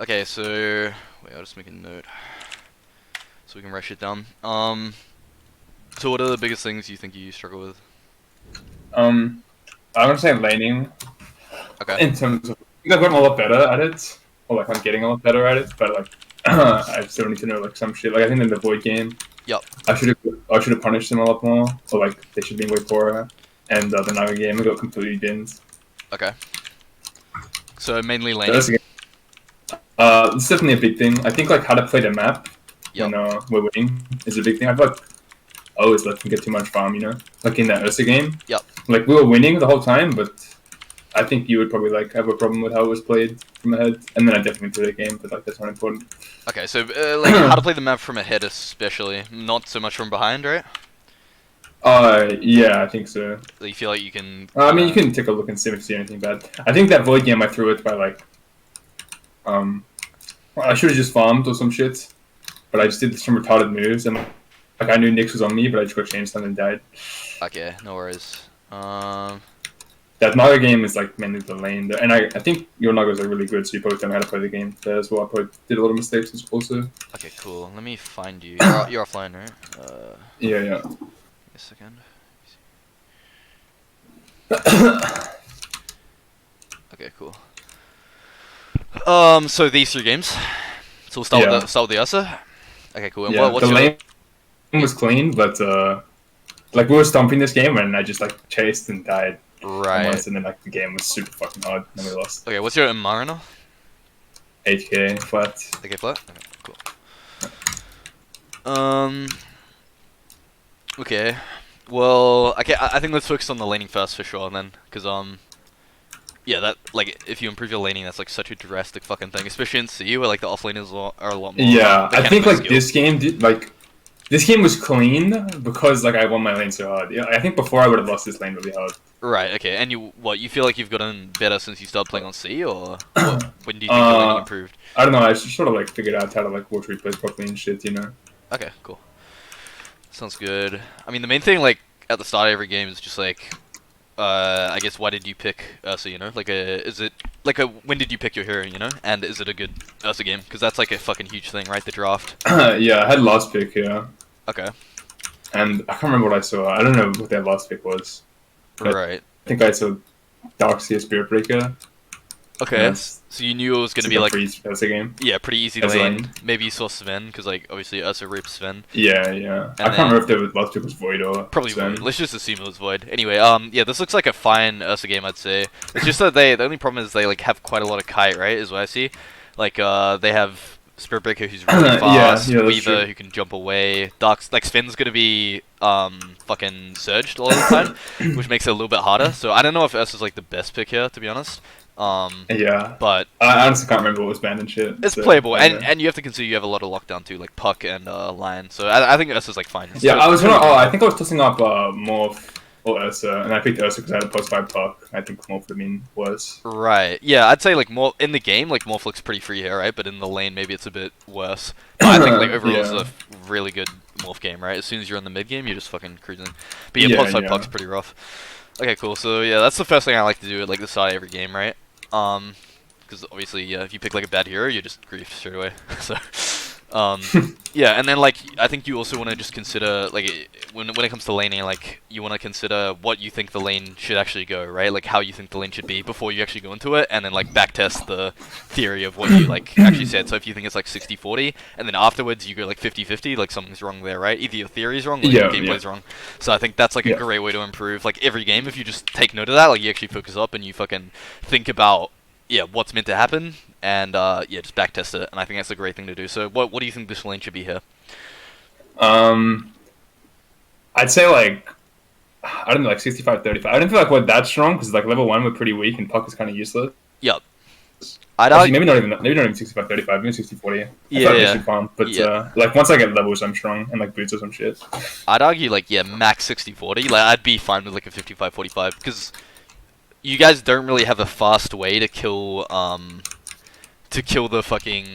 Okay, so wait, I'll just make a note so we can write shit down. So what are the biggest things you think you struggle with? Um, I would say laning Okay. in terms of I think I've gotten a lot better at it, or like I'm getting a lot better at it. But like I still need to know like some shit. Like I think in the void game, Yep. I should have punished them a lot more, or like they should be way poorer. And the Naga game I got completely binned. Okay. So mainly The laning. Ursa game, it's definitely a big thing. I think like how to play the map Yep. when we're winning is a big thing. I feel like I always let them get too much farm, like in that Ursa game. Yep. Like we were winning the whole time, but I think you would probably like have a problem with how it was played from ahead. And then I definitely play the game, but like that's not important. Okay, so like how to play the map from ahead especially, not so much from behind, right? Yeah, I think so. You feel like you can I kind mean, you of. can take a look and see if you see anything bad. I think that void game I threw it by like, um, I should have just farmed or some shit, but I just did some retarded moves and like I knew Nyx was on me, but I just got changed on and died. Okay, no worries. That Naga game is like mainly the lane, there. And I think your Nagas are really good, so you probably don't know how to play the game there as well. I probably did a lot of mistakes also. Okay, cool. Let me find you. You're offline, right? Yeah, yeah. A second. Okay, cool. So these three games. So we'll Yeah. start with the Ursa. Okay, cool. And Yeah, what's the your lane was clean, but like we were stomping this game, and I just like chased and died right? almost, and then like the game was super fucking hard, and we lost. Okay, what's your MMR now? 8K flat. Okay, flat. Okay, cool. Okay. Well, okay. I think let's focus on the laning first for sure, and then because yeah, that like if you improve your laning, that's like such a drastic fucking thing, especially in C where like the offlaners are a lot more Yeah, I think mechanically like skilled. this game did like this game was clean because like I won my lane so hard. Yeah, I think before I would have lost this lane really hard. Right. Okay. And you feel like you've gotten better since you started playing on C, or what? When do you think your laning improved? I don't know. I just sort of like figured out how to like watch replays properly and shit. Okay, cool. Sounds good. I mean, the main thing, like, at the start of every game is just, like, I guess, why did you pick Ursa, you know? Like, is it, like, when did you pick your hero, you know? And is it a good Ursa game? Because that's, like, a fucking huge thing, right? The draft. Yeah, I had last pick here, Okay. and I can't remember what I saw. I don't know what that last pick was. But Right. I think I saw Darkseer Spirit Breaker. Okay. So you knew it was It's gonna like be, a like, free Ursa game. yeah, pretty easy As a lane. lane. Maybe you saw Sven, because, like, obviously Ursa rips Sven. Yeah, yeah. I And can't remember then, if the last pick was Void or probably Sven. Void. Let's just assume it was Void. Anyway, yeah, this looks like a fine Ursa game, I'd say. It's just that the only problem is they, like, have quite a lot of kite, right, is what I see. Like, they have Spirit Breaker who's really Yeah, fast, yeah, that's Weaver true. who can jump away, like, Sven's gonna be, fucking surged a lot of the time, which makes it a little bit harder. So I don't know if Ursa's, like, the best pick here, to be honest. Yeah. But I honestly can't remember what was banned and shit. it's So, playable, anyway. and you have to consider you have a lot of lockdown too, like Puck and Lion. So I think Ursa's, like, fine. It's Yeah, I was gonna. totally Oh, I doable. think I was tossing up Morph or Ursa, and I picked Ursa because I had a plus 5 Puck. I think Morph would have been worse. Right. Yeah, I'd say like more in the game, like Morph looks pretty free here, right? But in the lane, maybe it's a bit worse. But I think like overall, it's Yeah. a really good Morph game, right? As soon as you're in the mid game, you're just fucking cruising. But yeah, Yeah, plus side yeah. Puck's pretty rough. Okay, cool. So yeah, that's the first thing I like to do at like the start of every game, right? Because obviously, yeah, if you pick like a bad hero, you're just griefed straight away. So, um, yeah, and then like I think you also want to just consider like when it comes to laning, like you want to consider what you think the lane should actually go, right? Like how you think the lane should be before you actually go into it, and then like backtest the theory of what you like actually said. So if you think it's like 60-40, and then afterwards you go like 50-50, like something's wrong there, right? Either your theory's wrong or your Yeah, yeah, gameplay's wrong. So I think that's like a yeah. great way to improve like every game if you just take note of that, like you actually focus up and you fucking think about yeah, what's meant to happen, and yeah, just backtest it, and I think that's a great thing to do. So, what do you think this lane should be here? Um, I'd say like I don't know, like 65-35. I don't feel like we're that strong because like level 1 we're pretty weak and Puck is kind of useless. Yep, I'd Actually, argue. maybe not even 65-35, maybe 60-40. I Yeah, feel like we yeah, should farm, but yeah. like once I get levels, I'm strong and like boots or some shit. I'd argue like yeah, max 60-40. Like I'd be fine with like a 55-45 because you guys don't really have a fast way to kill the fucking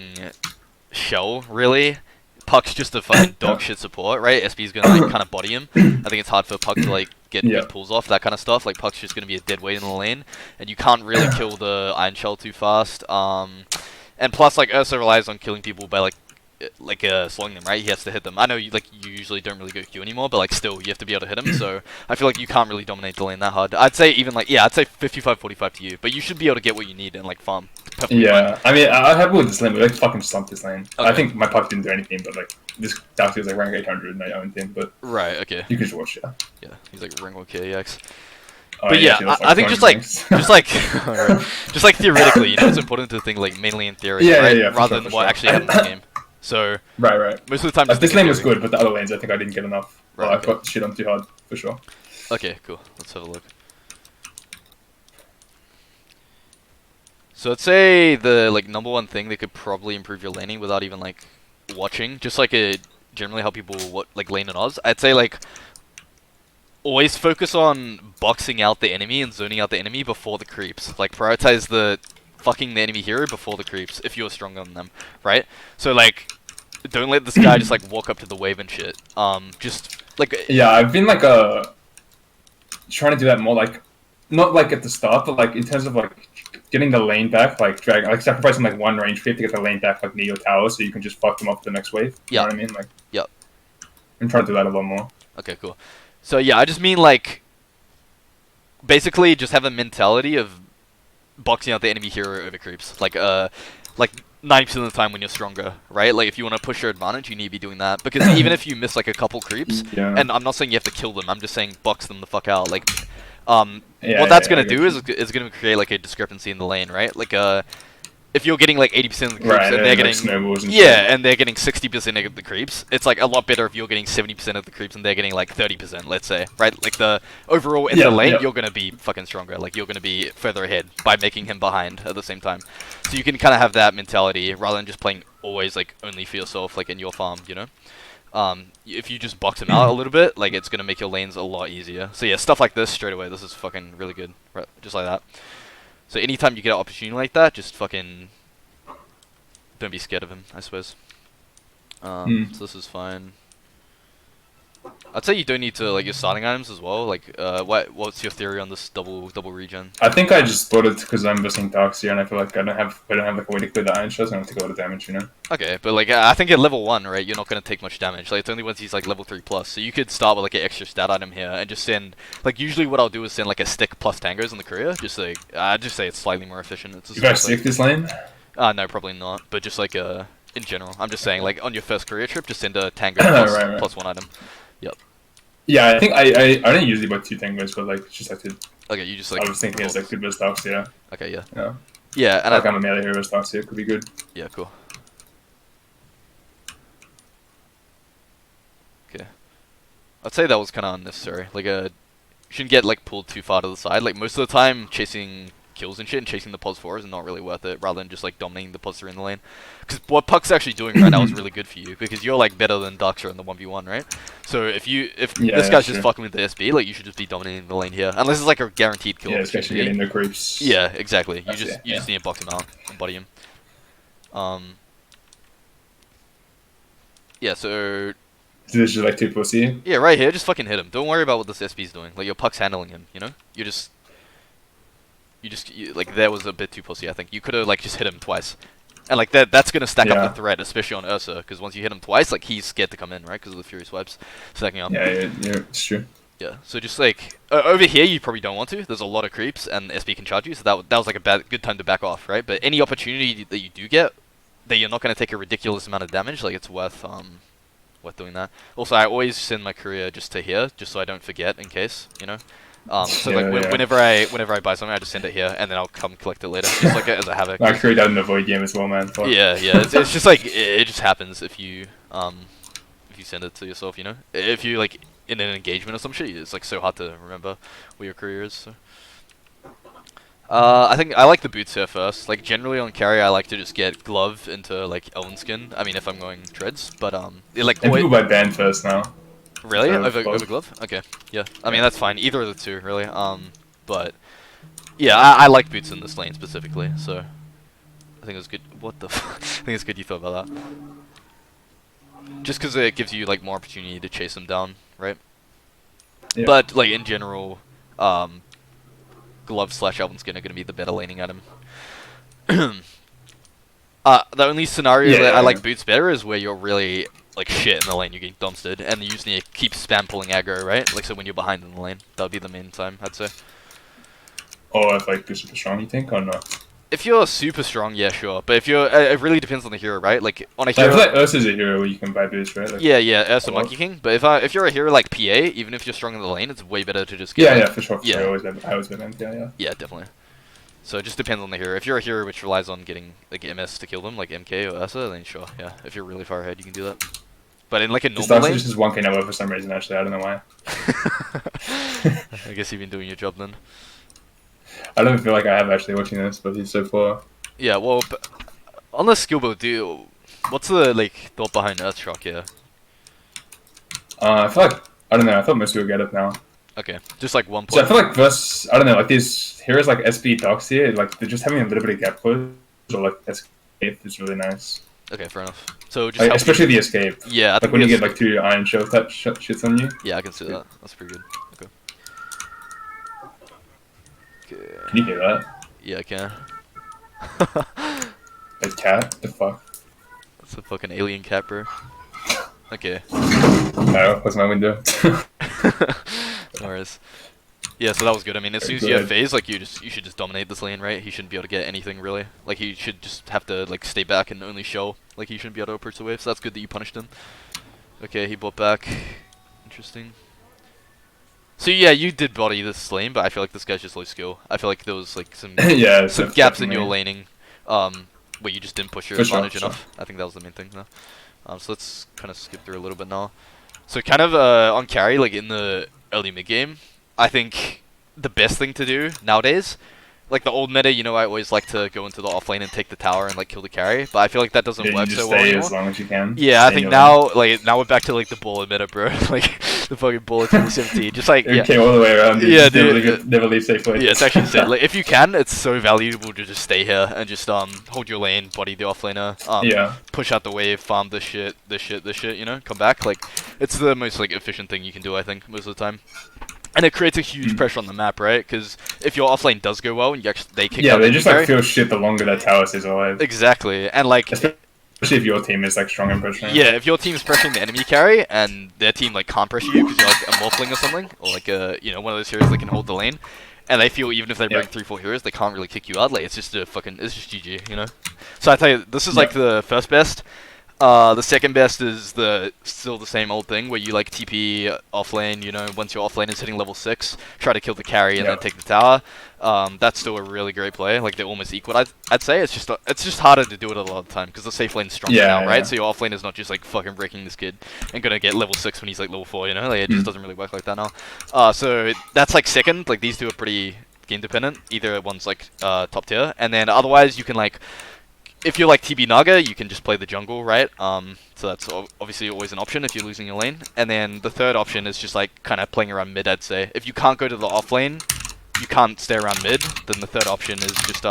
shell, really. Puck's just a fucking dog shit support, right? SB's gonna like kind of body him. I think it's hard for Puck to like get Yeah. good pulls off, that kind of stuff. Like Puck's just gonna be a dead weight in the lane, and you can't really kill the Iron Shell too fast. And plus, like, Ursa relies on killing people by slowing them, right? He has to hit them. I know you usually don't really go Q anymore, but like still you have to be able to hit them. So I feel like you can't really dominate the lane that hard. I'd say even like I'd say 55-45 to you, but you should be able to get what you need and like farm. Perfectly Yeah, I mean, I'm happy with this lane. We like fucking stumped this lane. Okay. I think my puck didn't do anything, but like this Darcy was like rank 800 and I owned him. But right. Okay. you can just watch, yeah. Yeah, he's like ring 1k EX. Oh, But yeah, she lost, I think just 200 like just like theoretically, you know, it's important to think like mainly in theory, Yeah, right? yeah, for Rather sure, than for what sure. actually happened in the game. So right. most of the time, just This think in lane was theory. good, but the other lanes I think I didn't get enough. Right, Well, okay. I got shit on too hard for sure. Okay, cool. Let's have a look. So I'd say the like number one thing that could probably improve your laning without even like watching, just like generally how people like lane in Oz. I'd say like always focus on boxing out the enemy and zoning out the enemy before the creeps. Like prioritize the fucking the enemy hero before the creeps if you're stronger than them, right? So like don't let this guy just like walk up to the wave and shit. Just like Yeah, I've been like trying to do that more like not like at the start, but like in terms of like getting the lane back, like sacrificing like one range creep to get the lane back like near your tower, so you can just fuck them up the next wave. You know what I mean? Like, Yep. I'm trying to do that a lot more. Okay, cool. So yeah, I just mean like basically just have a mentality of boxing out the enemy hero over creeps. Like 90% of the time when you're stronger, right? Like if you want to push your advantage, you need to be doing that. Because even if you miss like a couple creeps, Yeah. and I'm not saying you have to kill them, I'm just saying box them the fuck out. Like Yeah, what that's yeah, gonna I get do you. is gonna create like a discrepancy in the lane, right? Like if you're getting like 80% of the creeps Right, and and they're like getting snowballs and yeah, shit. and they're getting 60% of the creeps, it's like a lot better if you're getting 70% of the creeps and they're getting like 30%, let's say, right? Like the overall in the lane, you're gonna be fucking stronger. Like you're gonna be further ahead by making him behind at the same time. So you can kind of have that mentality rather than just playing always like only for yourself, like in your farm, you know. If you just box him out a little bit, like it's gonna make your lanes a lot easier. So yeah, stuff like this straight away. This is fucking really good, right? Just like that. So anytime you get an opportunity like that, just fucking don't be scared of him, I suppose. So this is fine. I'd say you don't need to like your starting items as well. Like, what's your theory on this double regen? I think I just bought it because I'm missing Darkseer and I feel like I don't have like a way to clear the iron shots and I don't take a lot of damage, you know? Okay, but like I think at level 1, right, you're not gonna take much damage. Like it's only once he's like level 3 plus. So you could start with like an extra stat item here and just send like usually what I'll do is send like a stick plus tangos in the career. Just like just say it's slightly more efficient. It's a You guys small thing. stick this lane? No, probably not. But just like in general, I'm just saying like on your first career trip, just send a tango plus, Right. plus 1 item. Yep. Yeah, I think I don't usually buy 2 tangos, but like it's just like Okay, you just like. I was thinking it's like good with Darkseer. Okay, yeah. Yeah. Yeah, and Like I'm a melee hero with Darkseer, could be good. yeah, cool. Okay. I'd say that was kind of unnecessary. Like, you shouldn't get like pulled too far to the side. Like most of the time, chasing kills and shit and chasing the pos 4 is not really worth it. Rather than just like dominating the pos 3 in the lane. Because what Puck's actually doing right now is really good for you because you're like better than Darkseer in the 1v1, right? So if this guy's just fucking with the SB, like you should just be dominating the lane here, unless it's like a guaranteed kill. Yeah, especially getting the creeps. Yeah, exactly. You That's just it, you just need to box him out and body him. Yeah, so So this is like 2 pussy. yeah, right here, just fucking hit him. Don't worry about what this SB's doing. Like your Puck's handling him, you know? Like that was a bit too pussy. I think you could have like just hit him twice, and like that's gonna stack up the threat, especially on Ursa, because once you hit him twice, like he's scared to come in, right? Because of the Fury swipes stacking up. Yeah, it's true. Yeah. So just like over here, you probably don't want to. There's a lot of creeps, and SB can charge you, so that was like a good time to back off, right? But any opportunity that you do get, that you're not gonna take a ridiculous amount of damage, like it's worth doing that. Also, I always send my courier just to here, just so I don't forget in case, you know. So whenever I buy something, I just send it here, and then I'll come collect it later, just like as a havoc. I create that in the void game as well, man. Fuck. Yeah, it's just like it just happens if you send it to yourself, you know. If you like in an engagement or some shit, it's like so hard to remember where your career is. So. I think I like the boots here first. Like generally on carry, I like to just get glove into like Elven skin. I mean, if I'm going treads, but like And people buy band first now. really Over over glove. Okay, yeah. I mean that's fine. Either of the two, really. But yeah, I like boots in this lane specifically. So I think it's good. What the? I think it's good you thought about that. Just because it gives you like more opportunity to chase them down, right? Yeah. But like in general, glove / Elven skin are gonna be the better laning item. The only scenario Yeah, that I yeah, like yeah. boots better is where you're really like shit in the lane, you're getting dumpstered, and you just need to keep spam pulling aggro, right? Like so when you're behind in the lane, that would be the main time, I'd say. Or if like they're super strong, you think, or no? If you're super strong, yeah, sure. But if you're, it really depends on the hero, right? Like on a Like, I feel hero, like Ursa's a hero where you can buy boost, right? Like, yeah, yeah, a Ursa lot. Monkey King. But if you're a hero like PA, even if you're strong in the lane, it's way better to just get Yeah, yeah, like, for sure, for sure. yeah, I always been yeah, yeah. yeah, definitely. So it just depends on the hero. If you're a hero which relies on getting like MS to kill them, like MK or Ursa, then sure, yeah. If you're really far ahead, you can do that. But in like a This normal Darcy lane, just is 1k now for some reason, actually. I don't know why. I guess you've been doing your job then. I don't feel like I have actually watching this, but he's so far. Yeah, well, on the skill build, what's the like thought behind Earthshock here? I feel like, I don't know, I thought most people get it now. Okay, just like one So I point. feel like versus, I don't know, like these heroes like SB Docs here, like they're just having a little bit of gap close, or like escape is really nice. Okay, fair enough. So just Like, help especially you. the escape. Yeah, I Like think when the you get like 2 Iron Shield type shits on you. yeah, I can see that. That's pretty good. Okay. Can you hear that? Yeah, I can. Like cat? The fuck? That's a fucking alien cat, bro. Okay. Oh, what's my window? No worries. Yeah, so that was good. I mean, as soon as you have phase, like you should just dominate this lane, right? He shouldn't be able to get anything really. Like he should just have to like stay back and only show. Like he shouldn't be able to approach the wave. So that's good that you punished him. Okay, he bought back. Interesting. So yeah, you did body this lane, but I feel like this guy's just low skill. I feel like there was like Yeah, some it's gaps in your definitely. laning, where you just didn't push your For sure, advantage for sure. enough. I think that was the main thing. No? So let's kind of skip through a little bit now. So kind of on carry, like in the early mid game, I think the best thing to do nowadays, like the old meta, you know, I always like to go into the off lane and take the tower and like kill the carry, but I feel like that doesn't Yeah, you work just so well stay anymore. as long as you can. Yeah, I Stay in think your lane. now we're back to like the bullet meta, bro. Like the fucking bullet 2017. Just like yeah, Okay, all the way around. Dude. yeah, Just never dude. leave, never leave safely. Yeah, it's actually insane. Like if you can, it's so valuable to just stay here and just hold your lane, body the offlaner, Yeah. push out the wave, farm this shit, you know, come back. Like it's the most like efficient thing you can do, I think, most of the time. And it creates a huge pressure on the map, right? Because if your offlane does go well and they kick Yeah, out they the just carry, like feel shit the longer that tower stays alive. exactly. And like Especially if your team is like strong and pressuring. yeah, if your team's pressuring the enemy carry and their team like can't pressure you because you're like a morphling or something, or like a one of those heroes that can hold the lane, and they feel even if they bring Yeah. 3-4 heroes, they can't really kick you out. Like it's just it's just GG, you know. So I tell you, this is Yeah. like the first best. The second best is still the same old thing where you like TP offlane, you know, once your offlane is hitting level 6, try to kill the carry and then Yeah. take the tower. That's still a really great play. Like they're almost equal. I'd say it's just harder to do it a lot of the time because the safe lane's stronger Yeah, now, right? yeah. So your offlane is not just like fucking breaking this kid and gonna get level 6 when he's like level 4, you know? Like it just doesn't really work like that now. So that's like second. Like these two are pretty game dependent. Either one's like top tier, and then otherwise you can like if you're like TB Naga, you can just play the jungle, right? So that's obviously always an option if you're losing your lane. And then the third option is just like kind of playing around mid, I'd say. If you can't go to the off lane, you can't stay around mid, then the third option is just,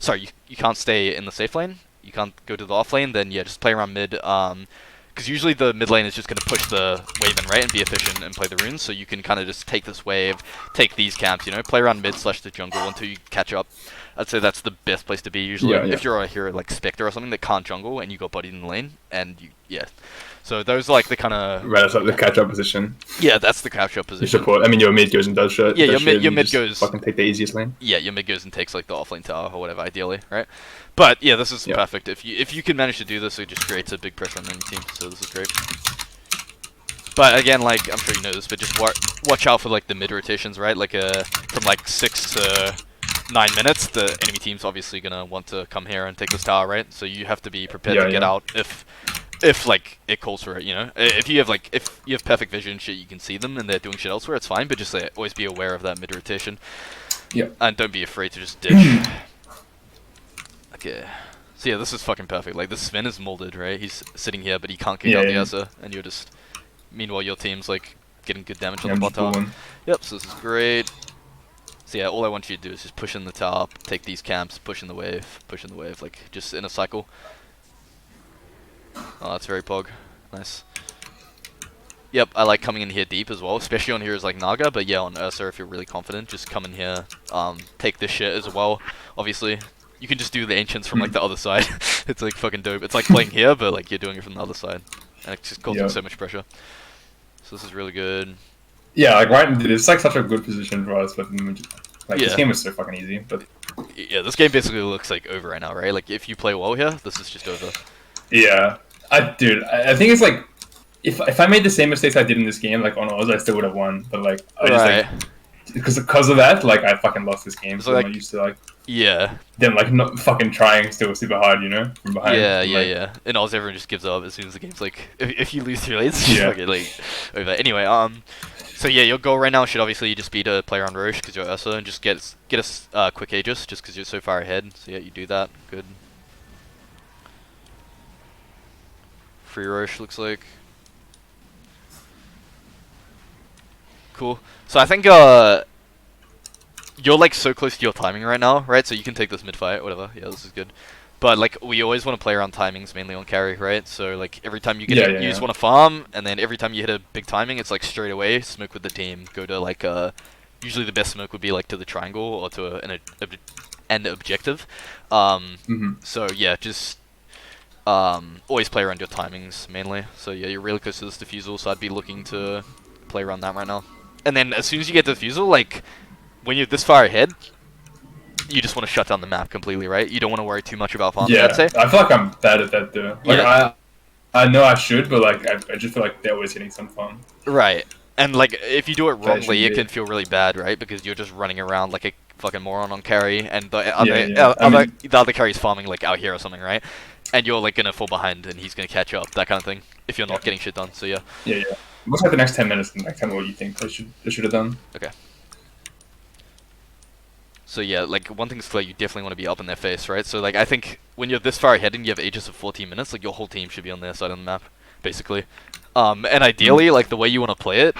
sorry, you can't stay in the safe lane. You can't go to the off lane, then yeah, just play around mid. Because usually the mid lane is just going to push the wave in, right, and be efficient and play the runes. So you can kind of just take this wave, take these camps, you know, play around mid / the jungle until you catch up. I'd say that's the best place to be usually. Yeah, yeah. If you're a hero like Spectre or something that can't jungle and you got bodied in the lane, and yeah. So those are like the kind of Right outside the catch-up position. yeah, that's the catch up You position. support. I mean, your mid goes and does shit. Yeah, does your shit, and mid you just goes. fucking take the easiest lane. Yeah, your mid goes and takes like the offlane tower or whatever, ideally, right? But yeah, this is Yeah. perfect. If you can manage to do this, it just creates a big pressure on any team. So this is great. But again, like I'm sure you know this, but just watch out for like the mid rotations, right? Like from like 6 to 9 minutes, the enemy team's obviously gonna want to come here and take this tower, right? So you have to be prepared to get out if like it calls for it, you know. If you have perfect vision, shit, you can see them and they're doing shit elsewhere. It's fine, but just always be aware of that mid rotation. Yeah. And don't be afraid to just ditch. Okay. So yeah, this is fucking perfect. Like this Sven is molded, right? He's sitting here, but he can't kick out the Ursa, and you're just. Meanwhile, your team's like getting good damage on the bot tower. Yep. So this is great. So yeah, all I want you to do is just push in the tower, take these camps, push in the wave, like just in a cycle. Oh, that's very pog. Nice. Yep, I like coming in here deep as well, especially on heroes like Naga, but yeah, on Ursa, if you're really confident, just come in here, take this shit as well, obviously. you can just do the ancients from like the other side. It's like fucking dope. It's like playing here, but like you're doing it from the other side, and it's just causing Yeah. so much pressure. So this is really good. Yeah, like right, it's like such a good position for us, but like this Yeah. game is so fucking easy. But Yeah, this game basically looks like over right now, right? Like if you play well here, this is just over. yeah, I think it's like if I made the same mistakes I did in this game, like on Oz, I still would have won. But like I just Right. like because of that, like I fucking lost this game. So So I'm like, not used to like yeah, them like not fucking trying still super hard, you know, from behind. yeah, And, yeah, like, yeah. And also everyone just gives up as soon as the game's like, if you lose 3 lanes, it's Yeah. fucking like over. Anyway, so yeah, your goal right now should obviously just be to play around Roche because you're Ursa and just get us quick Aegis just because you're so far ahead. So yeah, you do that. Good. Free Roche looks like. Cool. So I think you're like so close to your timing right now, right? So you can take this mid fight, whatever. Yeah, this is good. But like we always want to play around timings mainly on carry, right? So like every time you get Yeah, it, yeah, you just yeah. want to farm, and then every time you hit a big timing, it's like straight away smoke with the team. Go to like usually the best smoke would be like to the triangle or to an objective. hmm So yeah, just always play around your timings mainly. So yeah, you're really close to this defusal, so I'd be looking to play around that right now. And then as soon as you get the defusal, like when you're this far ahead, you just want to shut down the map completely, right? You don't want to worry too much about farming, Yeah, I'd say. I feel like I'm bad at that though. Like Yeah. I know I should, but like I just feel like they're always hitting some fun. Right. And like if you do it That wrongly, shouldn't it be. can feel really bad, right? Because you're just running around like a fucking moron on carry, and the Yeah. I mean, the other carry's farming like out here or something, right? And you're like gonna fall behind, and he's gonna catch up, that kind of thing. If you're not getting shit done, so yeah. yeah. What's like the next 10 minutes and like tell me what you think I should have done. Okay. So yeah, like one thing's clear, you definitely want to be up in their face, right? So like I think when you're this far ahead and you have Aegis of 14 minutes, like your whole team should be on their side of the map, basically. And ideally, like the way you want to play it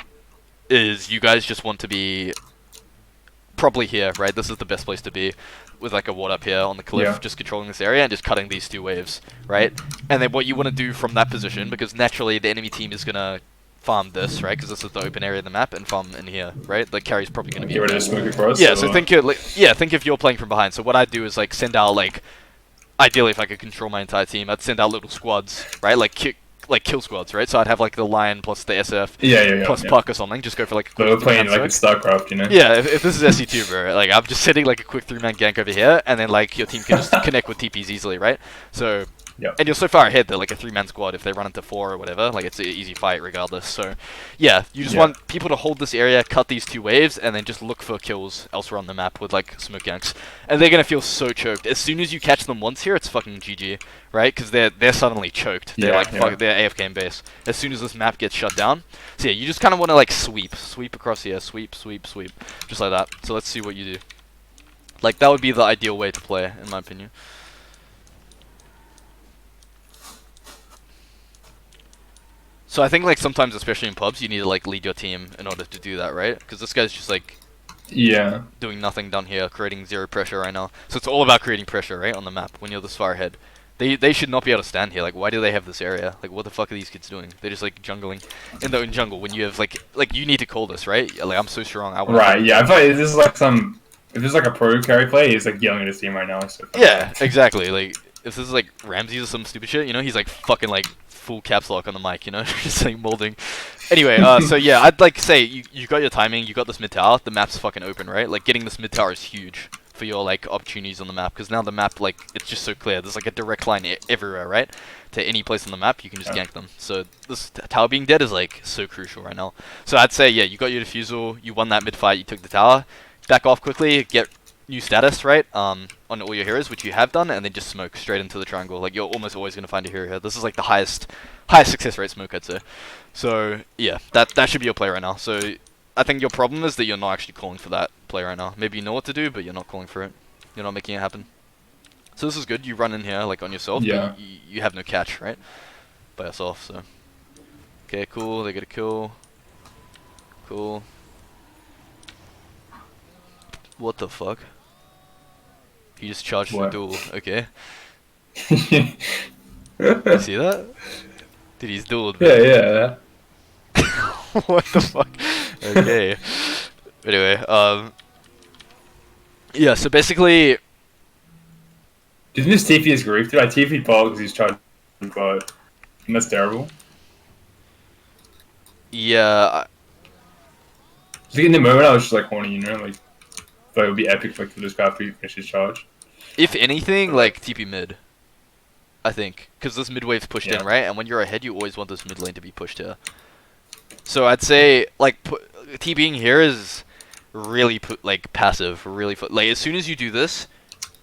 is you guys just want to be probably here, right? This is the best place to be, with like a ward up here on the cliff, Yeah. just controlling this area and just cutting these 2 waves, right? And then what you want to do from that position, because naturally the enemy team is gonna farm this, right? Because this is the open area of the map, and farm in here, right? The carry's probably gonna be Get rid of the smoke across. yeah. So or- think think if you're playing from behind. So what I'd do is like send out like, ideally if I could control my entire team, I'd send out little squads, right? Like kill squads, right? So I'd have like the Lion plus the SF Yeah. plus Puck or something. Just go for like a But quick we're playing 3-man like soak. it's StarCraft, you know. Yeah, if this is SC2, bro, like I'm just setting like a quick 3-man gank over here, and then like your team can just connect with TPs easily, right? So, Yeah. and you're so far ahead that like a 3-man squad, if they run into 4 or whatever, like it's an easy fight regardless. So, yeah, you just Yeah. want people to hold this area, cut these 2 waves, and then just look for kills elsewhere on the map with like smoke ganks, and they're gonna feel so choked. As soon as you catch them once here, it's fucking GG, right? Because they're suddenly choked. They're Yeah, like yeah. fuck, they're AFK in base. As soon as this map gets shut down, so yeah, you just kind of want to like sweep across here, sweep, just like that. So let's see what you do. Like that would be the ideal way to play, in my opinion. So I think like sometimes, especially in pubs, you need to like lead your team in order to do that, right? Because this guy's just like Yeah. doing nothing down here, creating 0 pressure right now. So it's all about creating pressure, right, on the map when you're this far ahead. They should not be able to stand here. Like, why do they have this area? Like, what the fuck are these kids doing? They're just like jungling in their own jungle when you have like you need to call this, right? Like, I'm so strong. I want. Right. Yeah. I feel like this is like some. If this is like a pro carry play, he's like yelling at his team right now. So Yeah, exactly. Like, if this is like Ramses or some stupid shit, you know, he's like fucking like full caps lock on the mic, you know, just like molding. Anyway, so yeah, I'd like say you got your timing, you got this mid tower, the map's fucking open, right? Like getting this mid tower is huge for your like opportunities on the map, because now the map like it's just so clear. There's like a direct line everywhere, right? To any place on the map, you can just gank them. So this tower being dead is like so crucial right now. So I'd say yeah, you got your defusal, you won that mid fight, you took the tower, back off quickly, get new status, right, on all your heroes, which you have done, and then just smoke straight into the triangle. Like, you're almost always going to find a hero here. This is, like, the highest success rate smoke, I'd say. So, yeah, that should be your play right now. So, I think your problem is that you're not actually calling for that play right now. Maybe you know what to do, but you're not calling for it. You're not making it happen. So this is good. You run in here, like, on yourself, Yeah. but you have no catch, right, by yourself, so. Okay, cool. They get a kill. Cool. What the fuck? He just charged the What? duel. Okay. You see that? Dude, he's dueled. Yeah. What the fuck? Okay. Anyway, yeah, so basically, Didn't this TP his grief? Did I TP Paul because he's charging but and that's terrible. Yeah, Like in the moment, I was just like horny, you know, like it would be epic like to just go after you finish his charge. if anything, But like like, TP mid, I think, because this mid wave's pushed in, yeah, right? And when you're ahead, you always want this mid lane to be pushed here. So I'd say like TPing here is really like passive, really like as soon as you do this,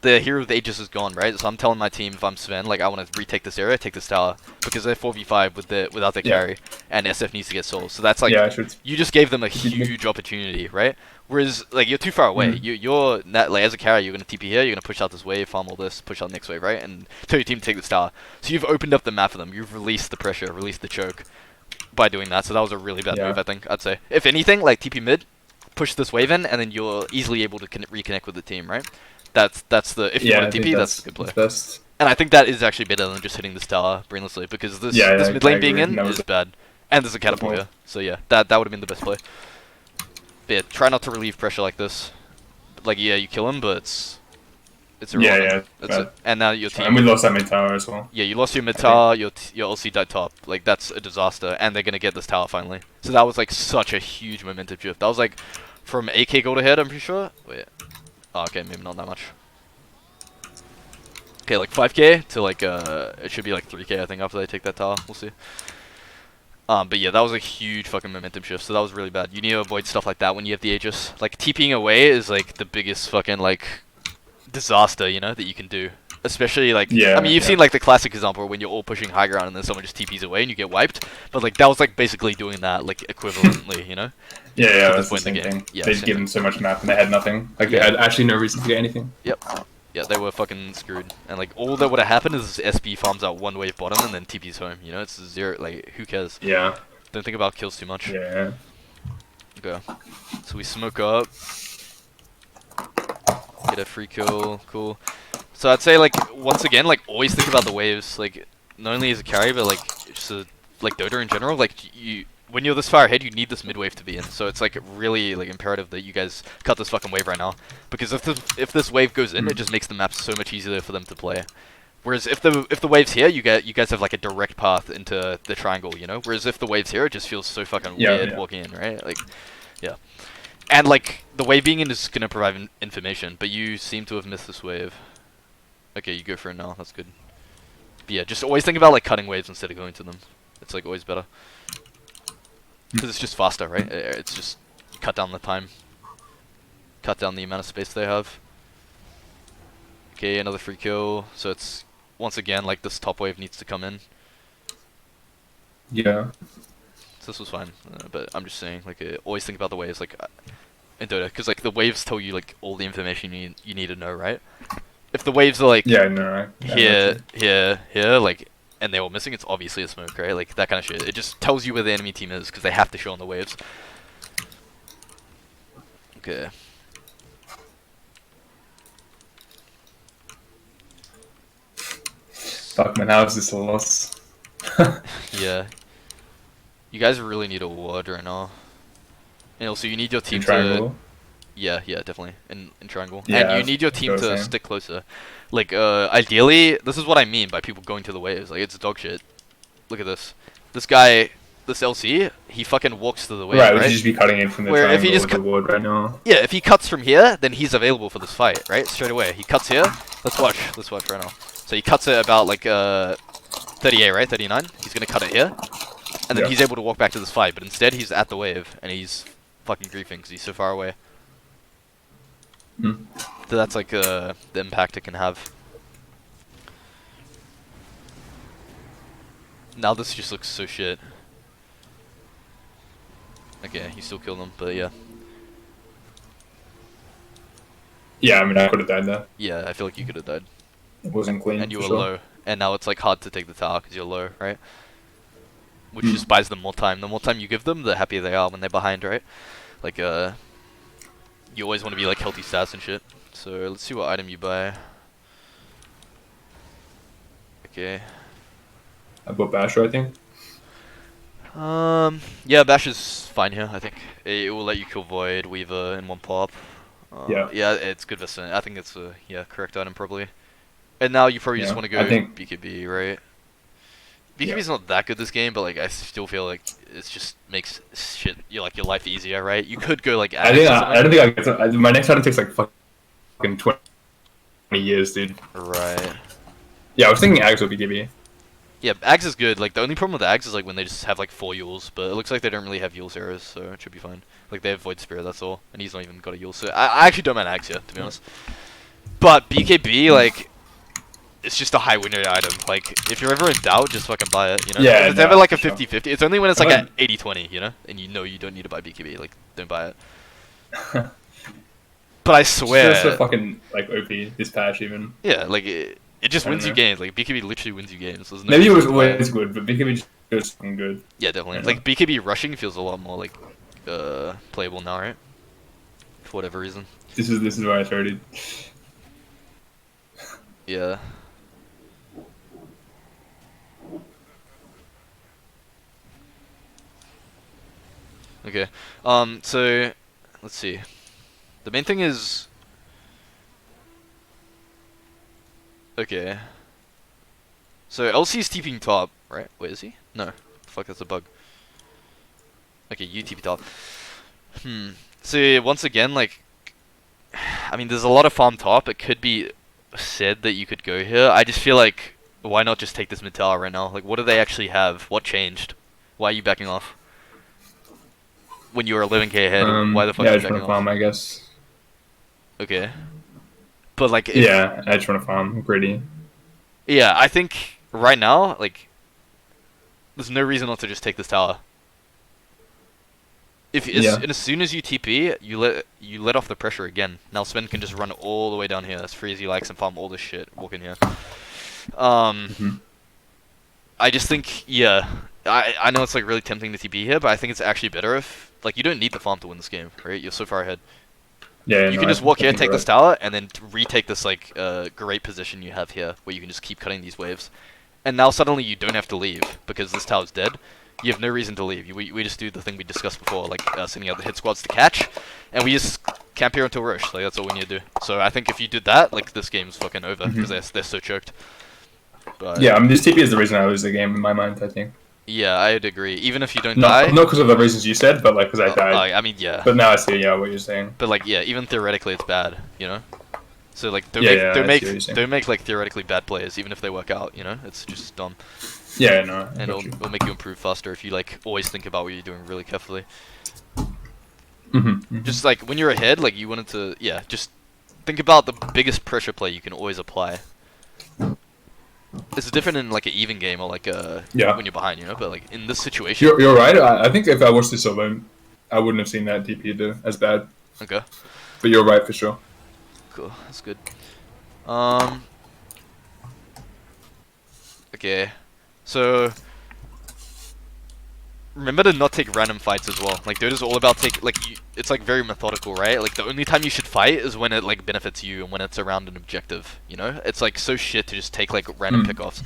the hero of the ages is gone, right? So I'm telling my team if I'm Sven, like I want to retake this area, take this tower, because they're 4v5 without their yeah, carry, and SF needs to get souls. So that's like yeah. I should. you just gave them a huge opportunity, right? Whereas like you're too far away. Mm. You're not, like as a carry, you're gonna TP here, you're gonna push out this wave, farm all this, push out the next wave, right? And tell your team to take this tower. So you've opened up the map for them. You've released the pressure, released the choke by doing that. So that was a really bad move, Yeah, I think. I'd say. If anything, like TP mid, push this wave in, and then you're easily able to reconnect with the team, right? That's the if you yeah. want I to think TP, that's the good that's play. best. And I think that is actually better than just hitting this tower brainlessly because Yeah, this yeah, mid I lane being agree. in That was is bad, and there's a catapult point. here. So yeah, that would have been the best play. But yeah, try not to relieve pressure like this. Like yeah, you kill him, but it's Yeah, irrelevant. yeah. That's it. Bad. And now your And we team. lost that mid tower as well. Yeah, you lost your mid I think. tower, your LC died top. Like that's a disaster, and they're gonna get this tower finally. So that was like such a huge momentum shift. That was like from AK gold ahead, I'm pretty sure. Wait. Oh, okay, maybe not that much. Okay, like 5k to like it should be like 3k I think after they take that tower. We'll see. But yeah, that was a huge fucking momentum shift. So that was really bad. You need to avoid stuff like that when you have the Aegis. Like TPing away is like the biggest fucking like disaster, you know, that you can do. Especially like, I Yeah, mean, you've yeah, seen like the classic example when you're all pushing high ground and then someone just TPs away and you get wiped. But like that was like basically doing that like equivalently, you know, yeah, yeah. to this That's the point in same the game. thing. Yeah, They just same give thing. them so much map and they had nothing. Like they Yeah. had actually no reason to get anything. Yep. Yeah, they were fucking screwed. And like all that would have happened is SB farms out one wave bottom and then TPs home. You know, it's zero. Like who cares? Yeah, Don't think about kills too much. yeah. Okay. So we smoke up. Get a free kill. Cool. So I'd say like once again, like always think about the waves. Like not only as a carry, but like just like Dota in general. Like you, when you're this far ahead, you need this mid wave to be in. So it's like really like imperative that you guys cut this fucking wave right now. Because if this wave goes in, it just makes the map so much easier for them to play. Whereas if the wave's here, you guys have like a direct path into the triangle, you know. Whereas if the wave's here, it just feels so fucking Yeah, weird yeah. walking in, right? Like, yeah. And like the wave being in is gonna provide information, but you seem to have missed this wave. Okay, you go for it now. That's good. But yeah, just always think about like cutting waves instead of going to them. It's like always better because it's just faster, right? It's just cut down the time, cut down the amount of space they have. Okay, another free kill. So it's once again like this top wave needs to come in. Yeah. So this was fine, but I'm just saying like always think about the waves like in Dota because like the waves tell you like all the information you need to know, right? If the waves are like Yeah, no, right. here, here, like, and they're all missing, it's obviously a smoke, right? Like, that kind of shit. It just tells you where the enemy team is, because they have to show on the waves. Okay. Fuck man, how is this a loss? Yeah. You guys really need a ward right now. And also, you need your In team to... triangle. Yeah, definitely. In triangle. Yeah, And you need your that's team what I to was saying. stick closer. Like, ideally, this is what I mean by people going to the waves. Like, it's dog shit. Look at this. This guy, this LC, he fucking walks to the wave, Right, we right? should just be cutting in from the Where if triangle he just with the ward right now. Yeah, if he cuts from here, then he's available for this fight, right? Straight away. He cuts here. Let's watch right now. So he cuts it about like 38, right? 39. He's gonna cut it here, and then Yeah. he's able to walk back to this fight. But instead, he's at the wave, and he's fucking griefing because he's so far away. Hmm. So that's like the impact it can have. Now this just looks so shit. Okay, he still killed him, but yeah. Yeah, I mean, I could have died there. Yeah, I feel like you could have died. It wasn't clean. And you for were sure. low. And now it's like hard to take the tower because you're low, right? Which Mm. just buys them more time. The more time you give them, the happier they are when they're behind, right? Like, you always want to be like healthy stats and shit. So let's see what item you buy. Okay. I bought Basher, I think. Yeah, Bash is fine here, I think. It will let you kill Void, Weaver in one pop. Yeah. Yeah, it's good Vista. I think it's a, yeah, correct item probably. And now you probably just Yeah, want to I go think. BKB, right? Yeah, BKB's not that good this game, but like I still feel like it just makes shit your life easier, right? You could go like I Ags think or I something. don't think I get my next item takes like fucking 20 years, dude. Right. Yeah, I was thinking Ags would be GB. Yeah, Ags is good. Like the only problem with Ags is like when they just have like 4 Yules, but it looks like they don't really have Yule's errors, so it should be fine. Like they have Void Spirit, that's all, and he's not even got a Yule, so I actually don't mind Ags here, to be honest. But BKB, like, it's just a high win rate item. Like, if you're ever in doubt, just fucking buy it, you know? If Yeah, it's ever no, like a for sure. 50-50, it's only when it's I like like, at 80-20, you know? And you know you don't need to buy BKB, like, don't buy it. But I just feels so swear, fucking like OP this patch even. yeah, like, it just I don't wins you know. games. Like, BKB literally wins you games. There's no Maybe it reason was not to buy it. always good, but BKB just feels fucking good. Yeah, I definitely. don't know. Like, BKB rushing feels a lot more, like, playable now, right? For whatever reason. This is where I started. Yeah. Okay. So, let's see. The main thing is... Okay. So, LC's TPing top, right? Wait, is he? No. Fuck, that's a bug. Okay, you TP top. So, once again, like... I mean, there's a lot of farm top. It could be said that you could go here. I just feel like... Why not just take this mid tower right now? Like, what do they actually have? What changed? Why are you backing off? When you were 11k ahead, why the fuck Yeah, are I you just want backing to off? farm, I guess. Okay. But, like, if... Yeah, I just want to farm. I'm greedy. Yeah, I think right now, like, there's no reason not to just take this tower. If Yeah. as soon as you TP, you let off the pressure again. Now Sven can just run all the way down here as free as he likes and farm all this shit. Walk in here. Hmm. I just think, yeah, I know it's like really tempting to TP here, but I think it's actually better if like you don't need the farm to win this game, right? You're so far ahead. Yeah, You no, can just I walk here, think take you're this right. tower, and then retake this like great position you have here, where you can just keep cutting these waves. And now suddenly you don't have to leave because this tower's dead. You have no reason to leave. We just do the thing we discussed before, like sending out the hit squads to catch, and we just camp here until rush. Like that's all we need to do. So I think if you did that, like this game's fucking over because they're so choked. But Yeah, I mean, this TP is the reason I lose the game in my mind, I think. yeah, I'd agree. Even if you don't Not die, not because of the reasons you said, but like because I died. I mean yeah. But now I see, yeah, what you're saying. But like yeah, even theoretically it's bad, you know. So like Yeah, yeah, I see what you're saying. don't make like theoretically bad players, even if they work out, you know. It's just dumb. Yeah, no, I And got you. it'll make you improve faster if you like always think about what you're doing really carefully. Just like when you're ahead, like you wanted to, yeah, just think about the biggest pressure play you can always apply. It's different in like an even game or like Yeah. when you're behind, you know. But like in this situation, You're right. I think if I watched this alone, I wouldn't have seen that TP as bad. okay, But you're right for sure. cool, that's good. Okay, so remember to not take random fights as well. Like Dota's all about it's like very methodical, right? Like the only time you should fight is when it like benefits you and when it's around an objective, you know? It's like so shit to just take like random pickoffs.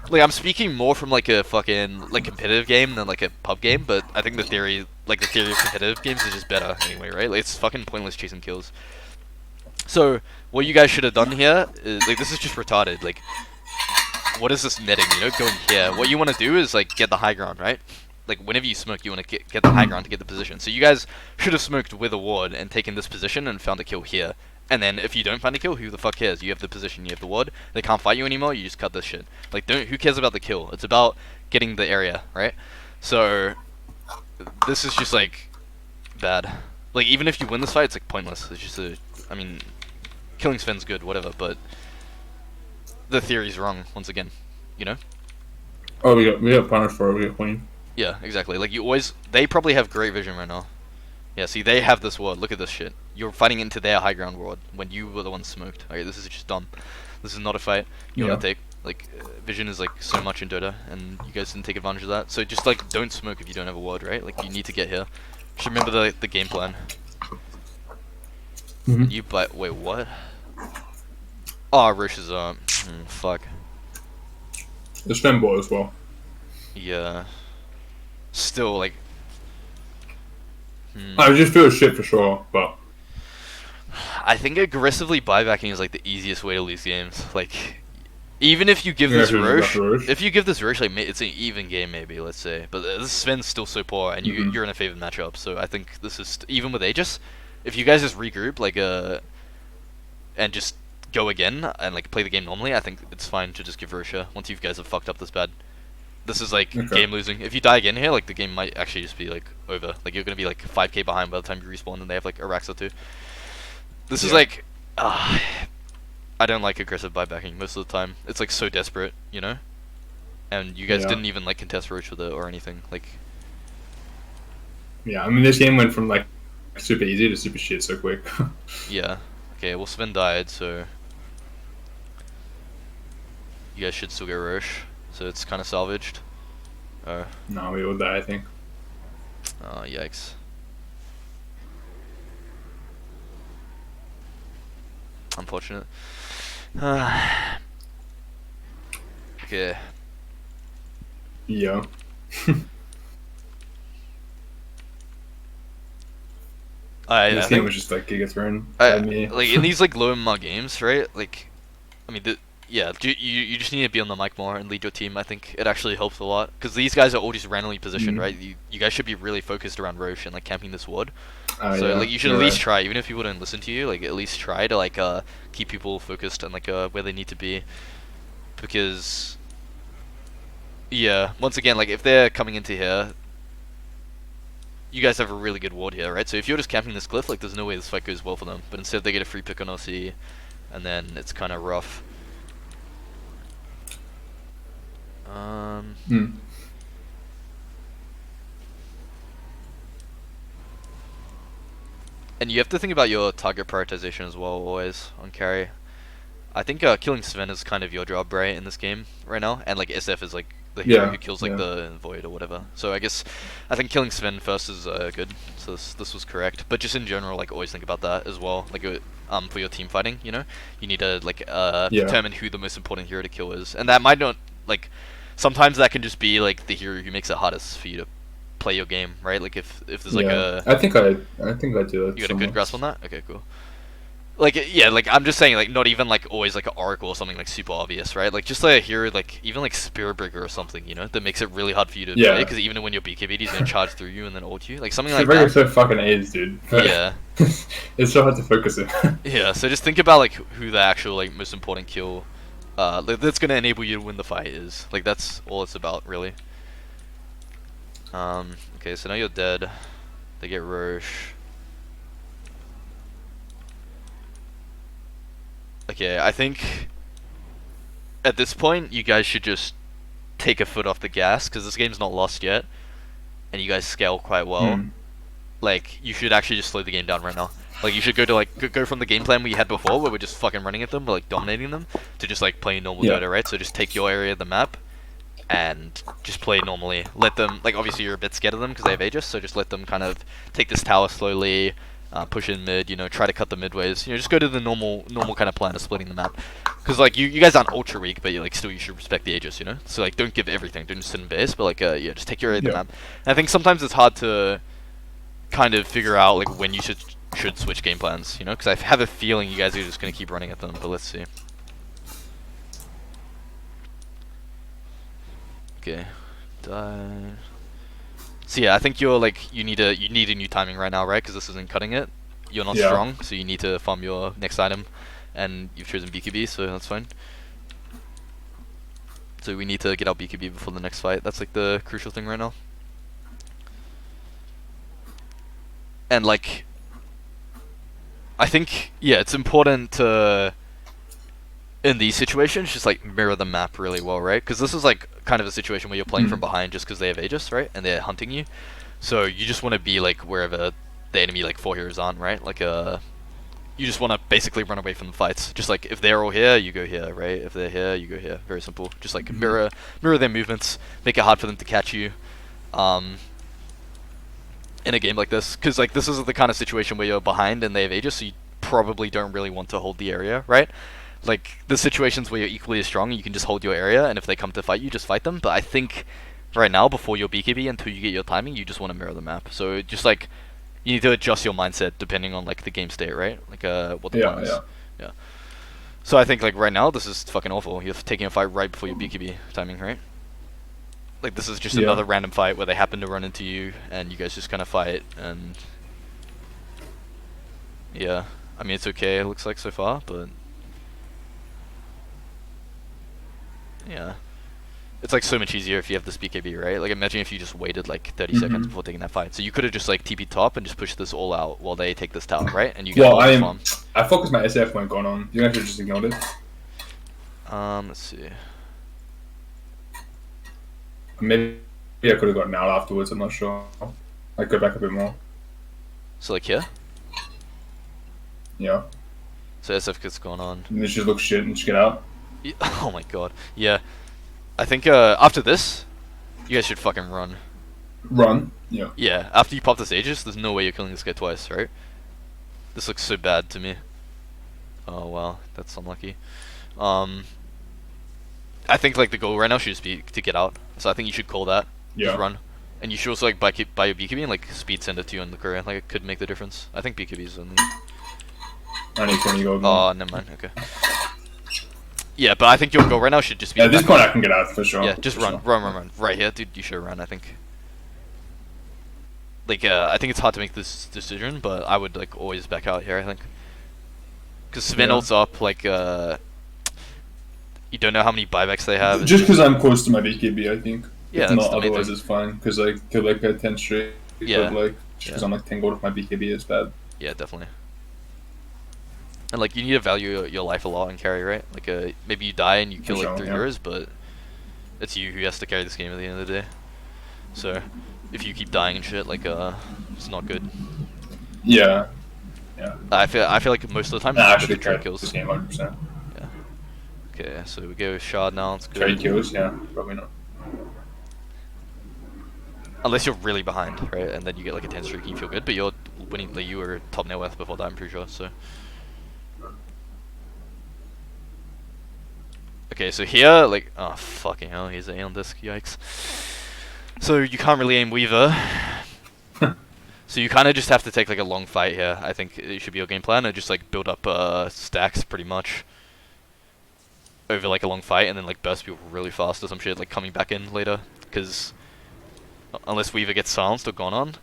Like I'm speaking more from like a fucking like competitive game than like a pub game, but I think the theory of competitive games is just better anyway, right? Like it's fucking pointless chasing kills. So what you guys should have done here is like this is just retarded. Like what is this netting, you know, going here? What you want to do is like get the high ground, right? Like whenever you smoke, you want to get the high ground to get the position. So you guys should have smoked with a ward and taken this position and found a kill here. And then if you don't find a kill, who the fuck cares? You have the position, you have the ward. They can't fight you anymore. You just cut this shit. Like who cares about the kill? It's about getting the area, right? So this is just like bad. Like even if you win this fight, it's like pointless. It's just I mean, killing Sven's good, whatever, but the theory's wrong once again. You know? Oh, we got punished for it. We got queen. Yeah, exactly. Like they probably have great vision right now. Yeah, see, they have this ward. Look at this shit. You're fighting into their high ground ward when you were the one smoked. Okay, this is just dumb. This is not a fight you want to take. Like, vision is like so much in Dota, and you guys didn't take advantage of that. So just like don't smoke if you don't have a ward, right? Like you need to get here. Just remember the game plan. You wait, what? Oh, Roche is fuck. There's Fembot as well. Yeah. Still like. I just feel shit for sure, but I think aggressively buybacking is like the easiest way to lose games. Like, Even if you give Yeah, this should have got Roche, the Roche. if you give this Roche, like it's an even game maybe, let's say. But this Sven's still so poor, and Mm-hmm. you're in a favored matchup. So I think this is even with Aegis, if you guys just regroup and just go again and like play the game normally, I think it's fine to just give Roche once you guys have fucked up this bad. This is like Okay. game losing. If you die again here, like the game might actually just be like over. Like you're gonna be like 5k behind by the time you respawn, and they have like a Rax or two. This is Yeah. like, I don't like aggressive buybacking most of the time. It's like so desperate, you know. And you guys Yeah. didn't even like contest Roach with it or anything. Like, Yeah. I mean, this game went from like super easy to super shit so quick. yeah. Okay, well Sven died, so you guys should still get Roche. So it's kind of salvaged. Oh, No, we will die, I think. yikes. Unfortunate. Okay. Yeah. I This game think was just like Giga thrown by me. like in these like low MMR games, right? Like, I mean, yeah, you just need to be on the mic more and lead your team. I think it actually helps a lot because these guys are all just randomly positioned, Mhm. right? You guys should be really focused around Roche and like camping this ward. So Yeah, like you should you're at least right. try, even if people don't listen to you, like at least try to like keep people focused and like where they need to be, because yeah, once again, like if they're coming into here, you guys have a really good ward here, right? So if you're just camping this cliff, like there's no way this fight goes well for them. But instead they get a free pick on LC, and then it's kind of rough. Mm. And you have to think about your target prioritization as well, always on carry. I think killing Sven is kind of your job, right, in this game right now, and like SF is like the hero Yeah, who kills like yeah. the Void or whatever. So I think killing Sven first is good. So this was correct. But just in general, like always think about that as well. Like for your team fighting, you know, you need to like Yeah. determine who the most important hero to kill is, and that might not like sometimes that can just be like the hero who makes it hardest for you to play your game, right? Like if there's like Yeah. a I think I do that you got a good somewhat. grasp on that. Okay, cool. Like yeah, like I'm just saying, like not even like always like an oracle or something like super obvious, right? Like just like a hero, like even like Spirit Breaker or something, you know, that makes it really hard for you to play Yeah. because even when you're BKB, he's gonna charge through you and then ult you, like something like Shipwreck that. is so fucking AIDS, dude. But Yeah, it's so hard to focus it. yeah. So just think about like who the actual like most important kill, that's gonna enable you to win the fight is. Like that's all it's about, really. Okay, so now you're dead. They get Roche. Okay, I think at this point you guys should just take a foot off the gas because this game's not lost yet, and you guys scale quite well. Hmm. Like you should actually just slow the game down right now. Like you should go to like go from the game plan we had before, where we're just fucking running at them, we're like dominating them, to just like playing normal Yeah. Dota, right? So just take your area of the map and just play normally. Let them, like obviously you're a bit scared of them because they have Aegis, so just let them kind of take this tower slowly, push in mid, you know, try to cut the midways. You know, just go to the normal kind of plan of splitting the map. Because like you guys aren't ultra weak, but like still you should respect the Aegis, you know. So like don't give everything, don't just sit in base, but like yeah, just take your area of the Yeah. map. And I think sometimes it's hard to kind of figure out like when you should switch game plans, you know, because I have a feeling you guys are just gonna keep running at them. But let's see. Okay, die. So yeah, I think you're like you need a new timing right now, right? Because this isn't cutting it. You're not Yeah. strong, so you need to farm your next item, and you've chosen BKB, so that's fine. So we need to get out BKB before the next fight. That's like the crucial thing right now. And like, I think yeah, it's important to in these situations just like mirror the map really well, right? Because this is like kind of a situation where you're playing from Mhm. behind just because they have Aegis, right? And they're hunting you, so you just want to be like wherever the enemy like 4 heroes aren't, right? Like you just want to basically run away from the fights. Just like if they're all here, you go here, right? If they're here, you go here. Very simple. Just like mirror their movements, make it hard for them to catch you. In a game like this, because like this is the kind of situation where you're behind and they have Aegis, so you probably don't really want to hold the area, right? Like the situations where you're equally as strong, you can just hold your area, and if they come to fight you, just fight them. But I think right now, before your BKB, until you get your timing, you just want to mirror the map. So just like you need to adjust your mindset depending on like the game state, right? Like what the plan Yeah. is. Yeah. Yeah. So I think like right now this is fucking awful. You're taking a fight right before your BKB timing, right? Like this is just Yeah. another random fight where they happen to run into you and you guys just kind of fight and yeah. I mean it's okay. It looks like so far, but yeah. It's like so much easier if you have this BKB, right? Like imagine if you just waited like 30 seconds before taking that fight. So you could have just like TP top and just pushed this all out while they take this tower, right? And you get Well, all the farm. I focused my SF when going on. You actually just ignored it. Let's see. Maybe I could have gotten out afterwards. I'm not sure. I go back a bit more. So like here. Yeah. So SF gets going on. And then just look shit and just get out. Yeah, oh my god. Yeah. I think after this, you guys should fucking run. Run. Yeah. Yeah. After you pop this Aegis, there's no way you're killing this guy twice, right? This looks so bad to me. Oh wow, that's unlucky. I think like the goal right now should just be to get out. So I think you should call that. Yeah. Just run. And you should also like buy your BKB and like speed send it to you on the courier. Like it could make the difference. I think BKB's on. I need 20 gold. Oh, never mind. Okay. Yeah, but I think your goal right now should just be. At this point, I can get out for sure. Yeah, just run, sure. run. Right here, dude. You should run. I think. Like, I think it's hard to make this decision, but I would like always back out here. I think. Because Sven ults up, like, you don't know how many buybacks they have. Just because I'm close to my BKB, I think. Yeah, if that's not, the main otherwise thing. it's fine. Because I could like get 10 straight. Yeah. But like, just because I'm like 10 gold with my BKB is bad. Yeah, definitely. And like, you need to value your life a lot in carry, right? Like, maybe you die and you kill like 3 heroes, but it's you who has to carry this game at the end of the day. So, if you keep dying and shit, like, it's not good. Yeah. Yeah. I feel like most of the time, I it's should trade carry kills. this game 100%. Yeah. Okay, so we go with Shard now. It's good. Trade kills, yeah, probably not. Unless you're really behind, right? And then you get like a 10 streak and you feel good, but you're winning, like you were top net worth before that, I'm pretty sure, so. Okay, so here, like, oh fucking hell, here's an Aeon disc, yikes. So you can't really aim Weaver. So you kind of just have to take like a long fight here. I think it should be your game plan, and just like build up stacks pretty much over like a long fight, and then like burst people really fast or some shit, like coming back in later. Because unless Weaver gets silenced or gone on,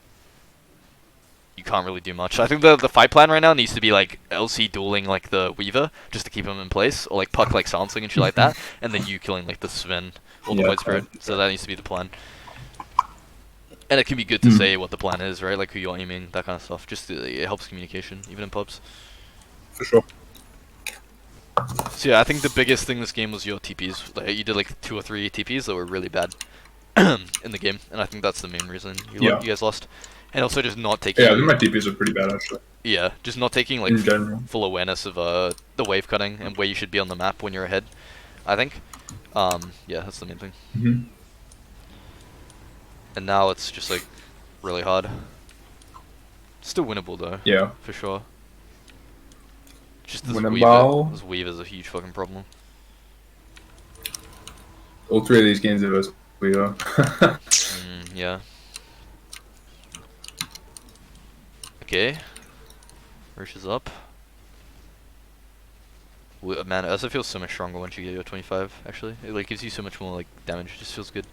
you can't really do much. I think the fight plan right now needs to be like LC dueling like the Weaver just to keep him in place, or like Puck like silencing and shit like that, and then you killing like the Sven or the Void Spirit. So that needs to be the plan. And it can be good to say what the plan is, right? Like who you're aiming, that kind of stuff. Just it helps communication, even in pubs. For sure. So yeah, I think the biggest thing this game was your TPs. Like you did like 2 or 3 TPs that were really bad in the game, and I think that's the main reason you guys lost. And also just not taking. Yeah, I think my TPs are pretty bad actually. Yeah, just not taking like full awareness of the wave cutting and where you should be on the map when you're ahead. I think. Yeah, that's the main thing. And now it's just like really hard. Still winnable though. Yeah. For sure. Just this weave is a huge fucking problem. All 3 of these games are versus Weaver. Yeah. Okay. Rush is up. Man, Ursa feels so much stronger once you get your 25, actually. It like gives you so much more like damage, it just feels good.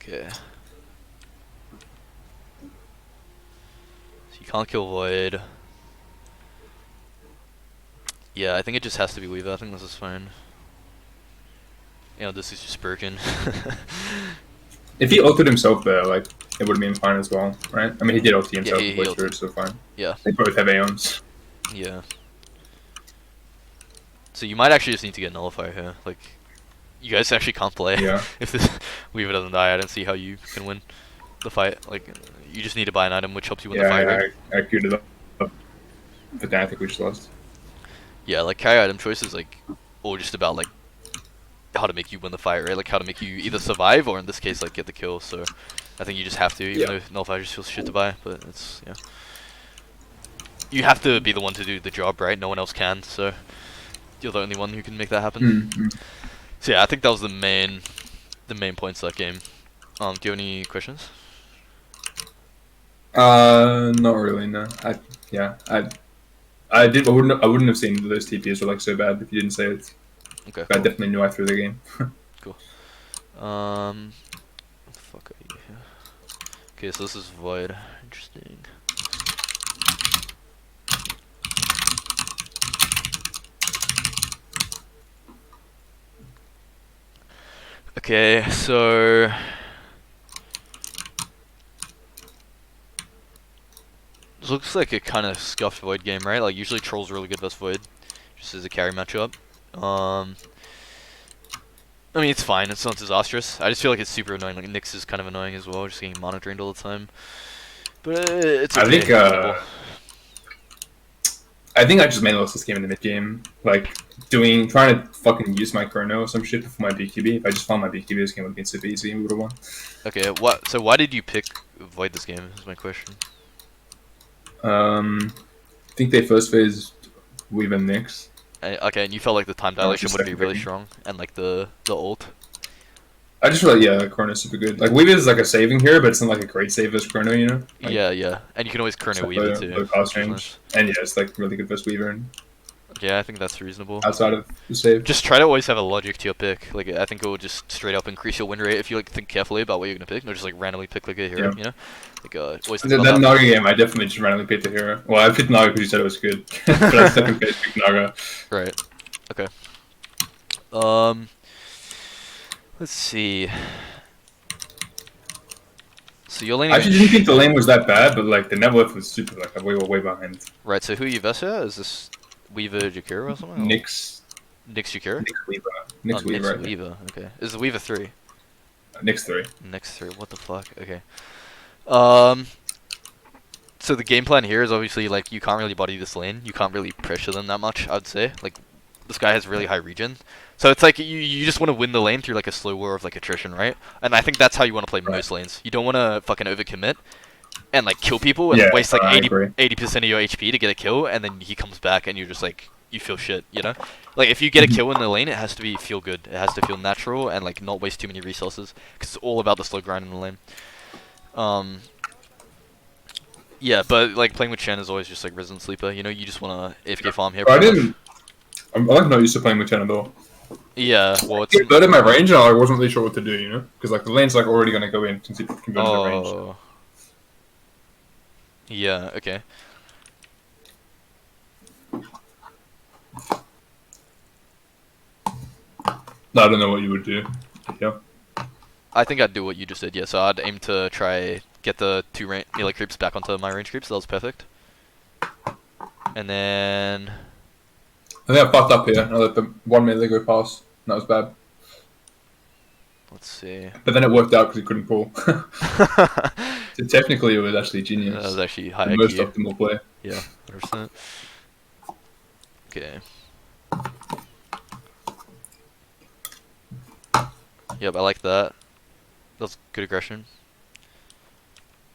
Okay. So you can't kill Void. Yeah, I think it just has to be Weaver. I think this is fine. You know, this is just broken. If he ulted himself there, like, it would have been fine as well, right? I mean, he did ult himself, he which ulted. so fine. Yeah. They both have Aeons. Yeah. So you might actually just need to get Nullifier here. Like, you guys actually can't play. Yeah. If this Weaver doesn't die, I don't see how you can win the fight. Like, you just need to buy an item which helps you win the fight. Right? I queued it up. But then I think we just lost. Yeah, like carry item choice is like all just about like how to make you win the fight, right? Like how to make you either survive or in this case like get the kill. So I think you just have to, even though Nullifier just feels shit to buy, but it's you have to be the one to do the job, right? No one else can, so you're the only one who can make that happen. So yeah, I think that was the main points of that game. Do you have any questions? Not really. No. Yeah. I wouldn't have seen those TPs were like so bad if you didn't say it. Okay, But I cool. definitely knew I threw the game. Cool. What the fuck are you here? Okay, so this is void. Interesting. Okay, so this looks like a kind of scuffed void game, right? Like usually troll's really good versus void, just as a carry matchup. Um, I mean it's fine. It's not disastrous. I just feel like it's super annoying. Like Nyx is kind of annoying as well, just getting mana drained all the time. But it's I okay, think winnable. I think I just mainly lost this game in the mid game. Like trying to fucking use my chrono or some shit for my BQB. If I just found my BQB, this game would have been super easy and we would have won. Okay, what? So why did you pick void this game? Is my question. I think they first phased Weave and Nyx. Okay, and you felt like the time I was dilation just would be second really picking. strong, and like the ult. I just feel like, yeah, Chrono's super good. Like, Weave is like a saving hero, but it's not like a great save as Chrono, you know? Like, Yeah, yeah, and you can always it's Chrono like Weaver too, low cost which is range. nice. And yeah, it's like really good versus Weaver and Yeah, I think that's reasonable. outside of the save. Just try to always have a logic to your pick. Like I think it will just straight up increase your win rate if you like think carefully about what you're gonna pick, not just like randomly pick like a hero. Yeah. You know, like always think That, about that that. Naga game, I definitely just randomly picked the hero. Well, I picked Naga because you said it was good. But I second phase picked Naga. Right. Okay. Um. Let's see. So you're I leaning on actually didn't think the lane was that bad, but like the net worth was super, like we were way behind. right. So who are you versus? Is this Weaver Jakira or something? Or Nyx, Nyx Jakira? Nyx Weaver. Oh, Nyx Weaver, Nyx I think. Weaver. Okay. Is the Weaver 3? Nyx 3. Nyx 3. What the fuck? Okay. Um. So the game plan here is obviously like you can't really body this lane. You can't really pressure them that much. I'd say like this guy has really high regen, so it's like you just want to win the lane through like a slow war of like attrition, right? And I think that's how you want to play Right. most lanes. You don't want to fucking overcommit and like kill people and Yeah, waste like I 80 agree. 80% of your HP to get a kill, and then he comes back and you're just like you feel shit, you know? Like if you get a kill in the lane, it has to be feel good. It has to feel natural and like not waste too many resources because it's all about the slow grind in the lane. Um, yeah, but like playing with Chen is always just like Resident Sleeper. You know, you just wanna AFK farm here But I pretty much. didn't. I'm like not used to playing with Chen at all. Yeah, well, it's He converted my range, and I wasn't really sure what to do, you know, because like the lane's like already gonna go in since it converted the range. oh, yeah, okay. No, I don't know what you would do. Yeah. I think I'd do what you just did. Yeah, so I'd aim to try get the two melee creeps back onto my range creeps. That was perfect. And then I think I fucked up here. I let the one melee go past. That was bad. let's see. But then it worked out because he couldn't pull. That So technically, it was actually was genius. actually The high most IQ. optimal play. Yeah, 100%. Okay. Yep, I like that. That's good aggression.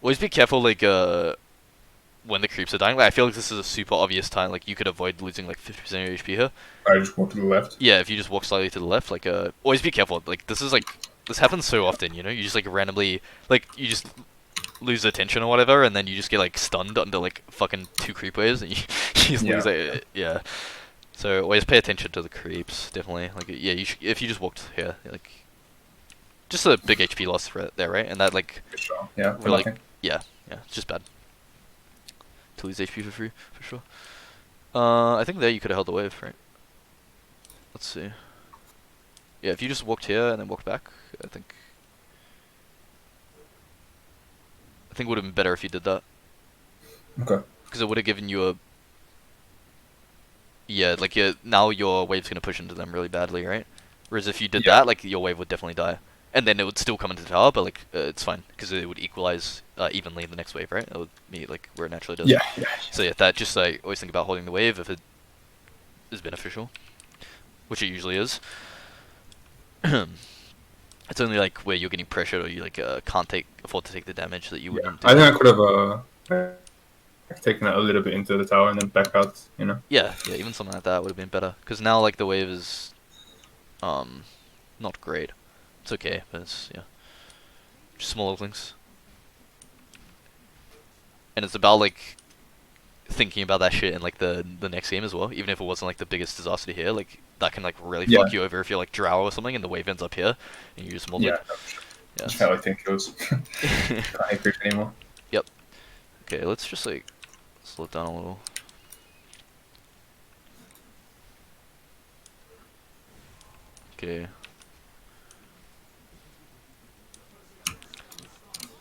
Always be careful, like, when the creeps are dying. Like, I feel like this is a super obvious time. Like, you could avoid losing, like, 50% of your HP here. I just walked to the left. Yeah, if you just walk slightly to the left, like, always be careful. Like, this is, like, this happens so often, you know? You just, like, randomly, like, you just lose attention or whatever, and then you just get, like, stunned under, like, fucking 2 creep waves, and you, you just lose it. Yeah. So, always pay attention to the creeps, definitely. Like, yeah, if you just walked here, like, just a big HP loss there, right? And that, like, For sure. Yeah. For we're like, nothing. yeah, it's just bad to lose HP for free, for sure. I think there you could have held the wave, right? Let's see. Yeah, if you just walked here and then walked back, I think it would have been better if you did that. Okay. Because it would have given you a... Yeah, like, now your wave's going to push into them really badly, right? Whereas if you did Yeah. that, like, your wave would definitely die. And then it would still come into the tower, but, like, it's fine. Because it would equalize evenly in the next wave, right? It would meet, like, where it naturally does. Yeah. Yeah. So, yeah, that just, like, always think about holding the wave if it is beneficial. Which it usually is. It's only, like, where you're getting pressured or you, like, can't afford to take the damage that you Yeah. wouldn't do. I think I could have taken it a little bit into the tower and then back out. You know. Yeah, even something like that would have been better. Because now, like, the wave is, not great. It's okay, but it's, yeah. Just small things. and it's about like thinking about that shit in like the next game as well. Even if it wasn't like the biggest disaster to here, like that can like really Yeah, fuck you over if you're like drow or something, and the wave ends up here, and you just molded. yeah. Just Yes. felt like 10 kills. Can't increase anymore. Yep. Okay, let's just like slow it down a little. Okay.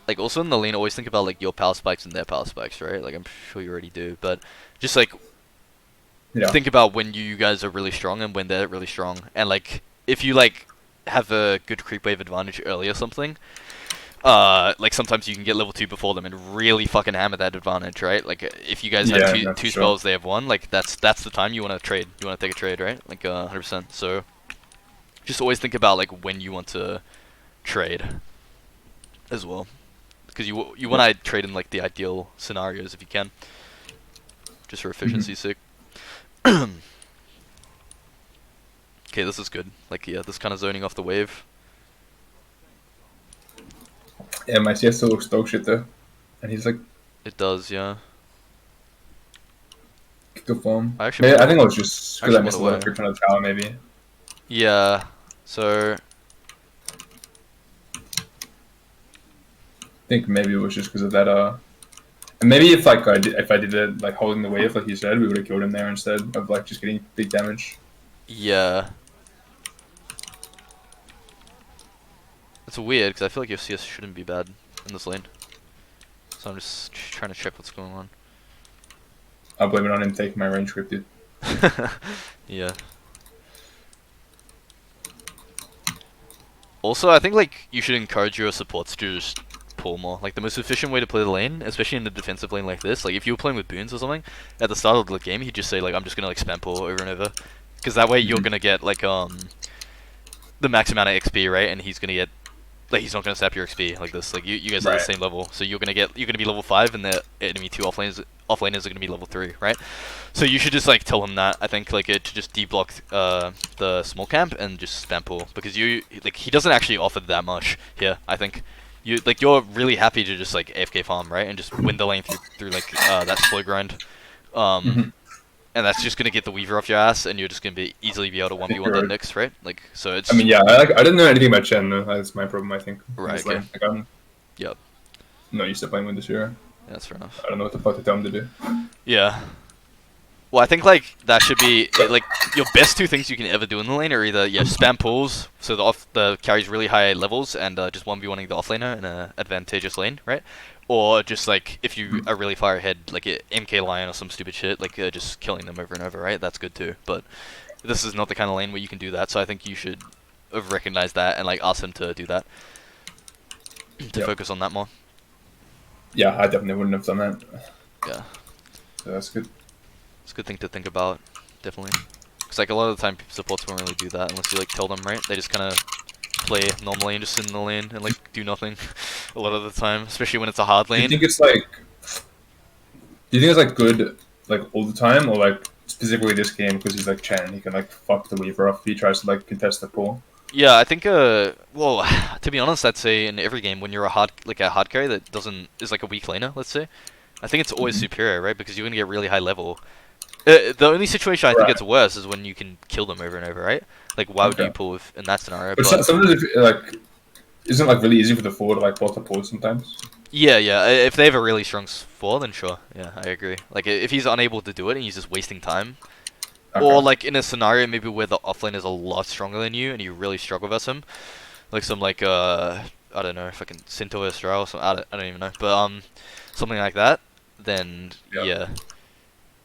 Like also in the lane, always think about like your power spikes and their power spikes, right? Like I'm sure you already do, but just like Yeah, think about when you guys are really strong and when they're really strong, and like if you like have a good creep wave advantage early or something, like sometimes you can get level 2 before them and really fucking hammer that advantage, right? Like if you guys have yeah, two no, for two sure. spells, they have one. Like that's the time you want to trade. You want to take a trade, right? Like 100%. So just always think about like when you want to trade as well, because you Yeah. want to trade in like the ideal scenarios if you can, just for Mhm. efficiency's sake. Okay, this is good. Like yeah, this kind of zoning off the wave. Yeah, my CS still looks dog shit though. And he's like, It does, yeah. good form. I actually Maybe, put I it. think it was just I because I actually put missed a lot of away. creep on the tower, maybe. Yeah. So I think maybe it was just because of that. And maybe if like if I did it like holding the wave like you said, we would have killed him there instead of like just getting big damage. yeah, it's weird because I feel like your CS shouldn't be bad in this lane. So I'm just trying to check what's going on. I'll blame it on him taking my range creep, dude. Yeah. Also, I think like you should encourage your supports to just pull more. Like the most efficient way to play the lane, especially in the defensive lane like this. Like if you were playing with boons or something, at the start of the game, he'd just say like I'm just gonna like spam pull over and over, because that way you're Mhm. gonna get like the max amount of XP, right? And he's gonna get like he's not gonna sap your XP like this. Like you guys are the Right. same level, so you're gonna be level 5, and the enemy two offlaners are gonna be level 3, right? So you should just like tell him that. I think like it to just deblock the small camp and just spam pull, because you like he doesn't actually offer that much here. I think you're really happy to just like AFK farm, right, and just win the lane through like that slow grind. Um, Mm-hmm. and that's just gonna get the Weaver off your ass, and you're just gonna be easily be able to I think 1v1 you're that right. Nyx, right? Like so I it's mean, yeah, I didn't know anything about Chen. Though. That's my problem, I think, in right. this Okay. lane. Like, I'm Yep. not used to playing with this hero. Yeah, that's fair enough. I don't know what the fuck to tell him to do. Yeah. Well, I think like that should be like your best two things you can ever do in the lane are either spam pulls, so the carries really high levels, and just 1v1ing the offlaner in a advantageous lane, right? Or just like if you are really far ahead, like a MK Lion or some stupid shit, like just killing them over and over, right? That's good too. But this is not the kind of lane where you can do that, so I think you should have recognized that and like ask him to do that, to Yep. focus on that more. Yeah, I definitely wouldn't have done that. Yeah, So that's good. it's a good thing to think about, definitely. Because like a lot of the time, supports won't really do that unless you like tell them, right? They just kind of play normally and just sit in the lane and like do nothing a lot of the time, especially when it's a hard Do you lane. think it's like? Do you think it's like good like all the time, or like specifically this game because he's like Chen, he can like fuck the Weaver off if he tries to like contest the pull. Yeah, I think well, to be honest, I'd say in every game when you're a hard carry that doesn't is like a weak laner, let's say, I think it's always Mhm. superior, right? Because you're gonna get really high level. The only situation I think Right. it's worse is when you can kill them over and over, right? Like why would Okay. you pull in that scenario? But But sometimes if like isn't it, like really easy for the forward to like block the pull sometimes. yeah, yeah. If they have a really strong 4, then sure. Yeah, I agree. Like if he's unable to do it and he's just wasting time, or Okay. like in a scenario maybe where the offlane is a lot stronger than you and you really struggle versus him, like some like I don't know, fucking Sinto Astral or something. I don't even know, but something like that. Then Yeah. yeah.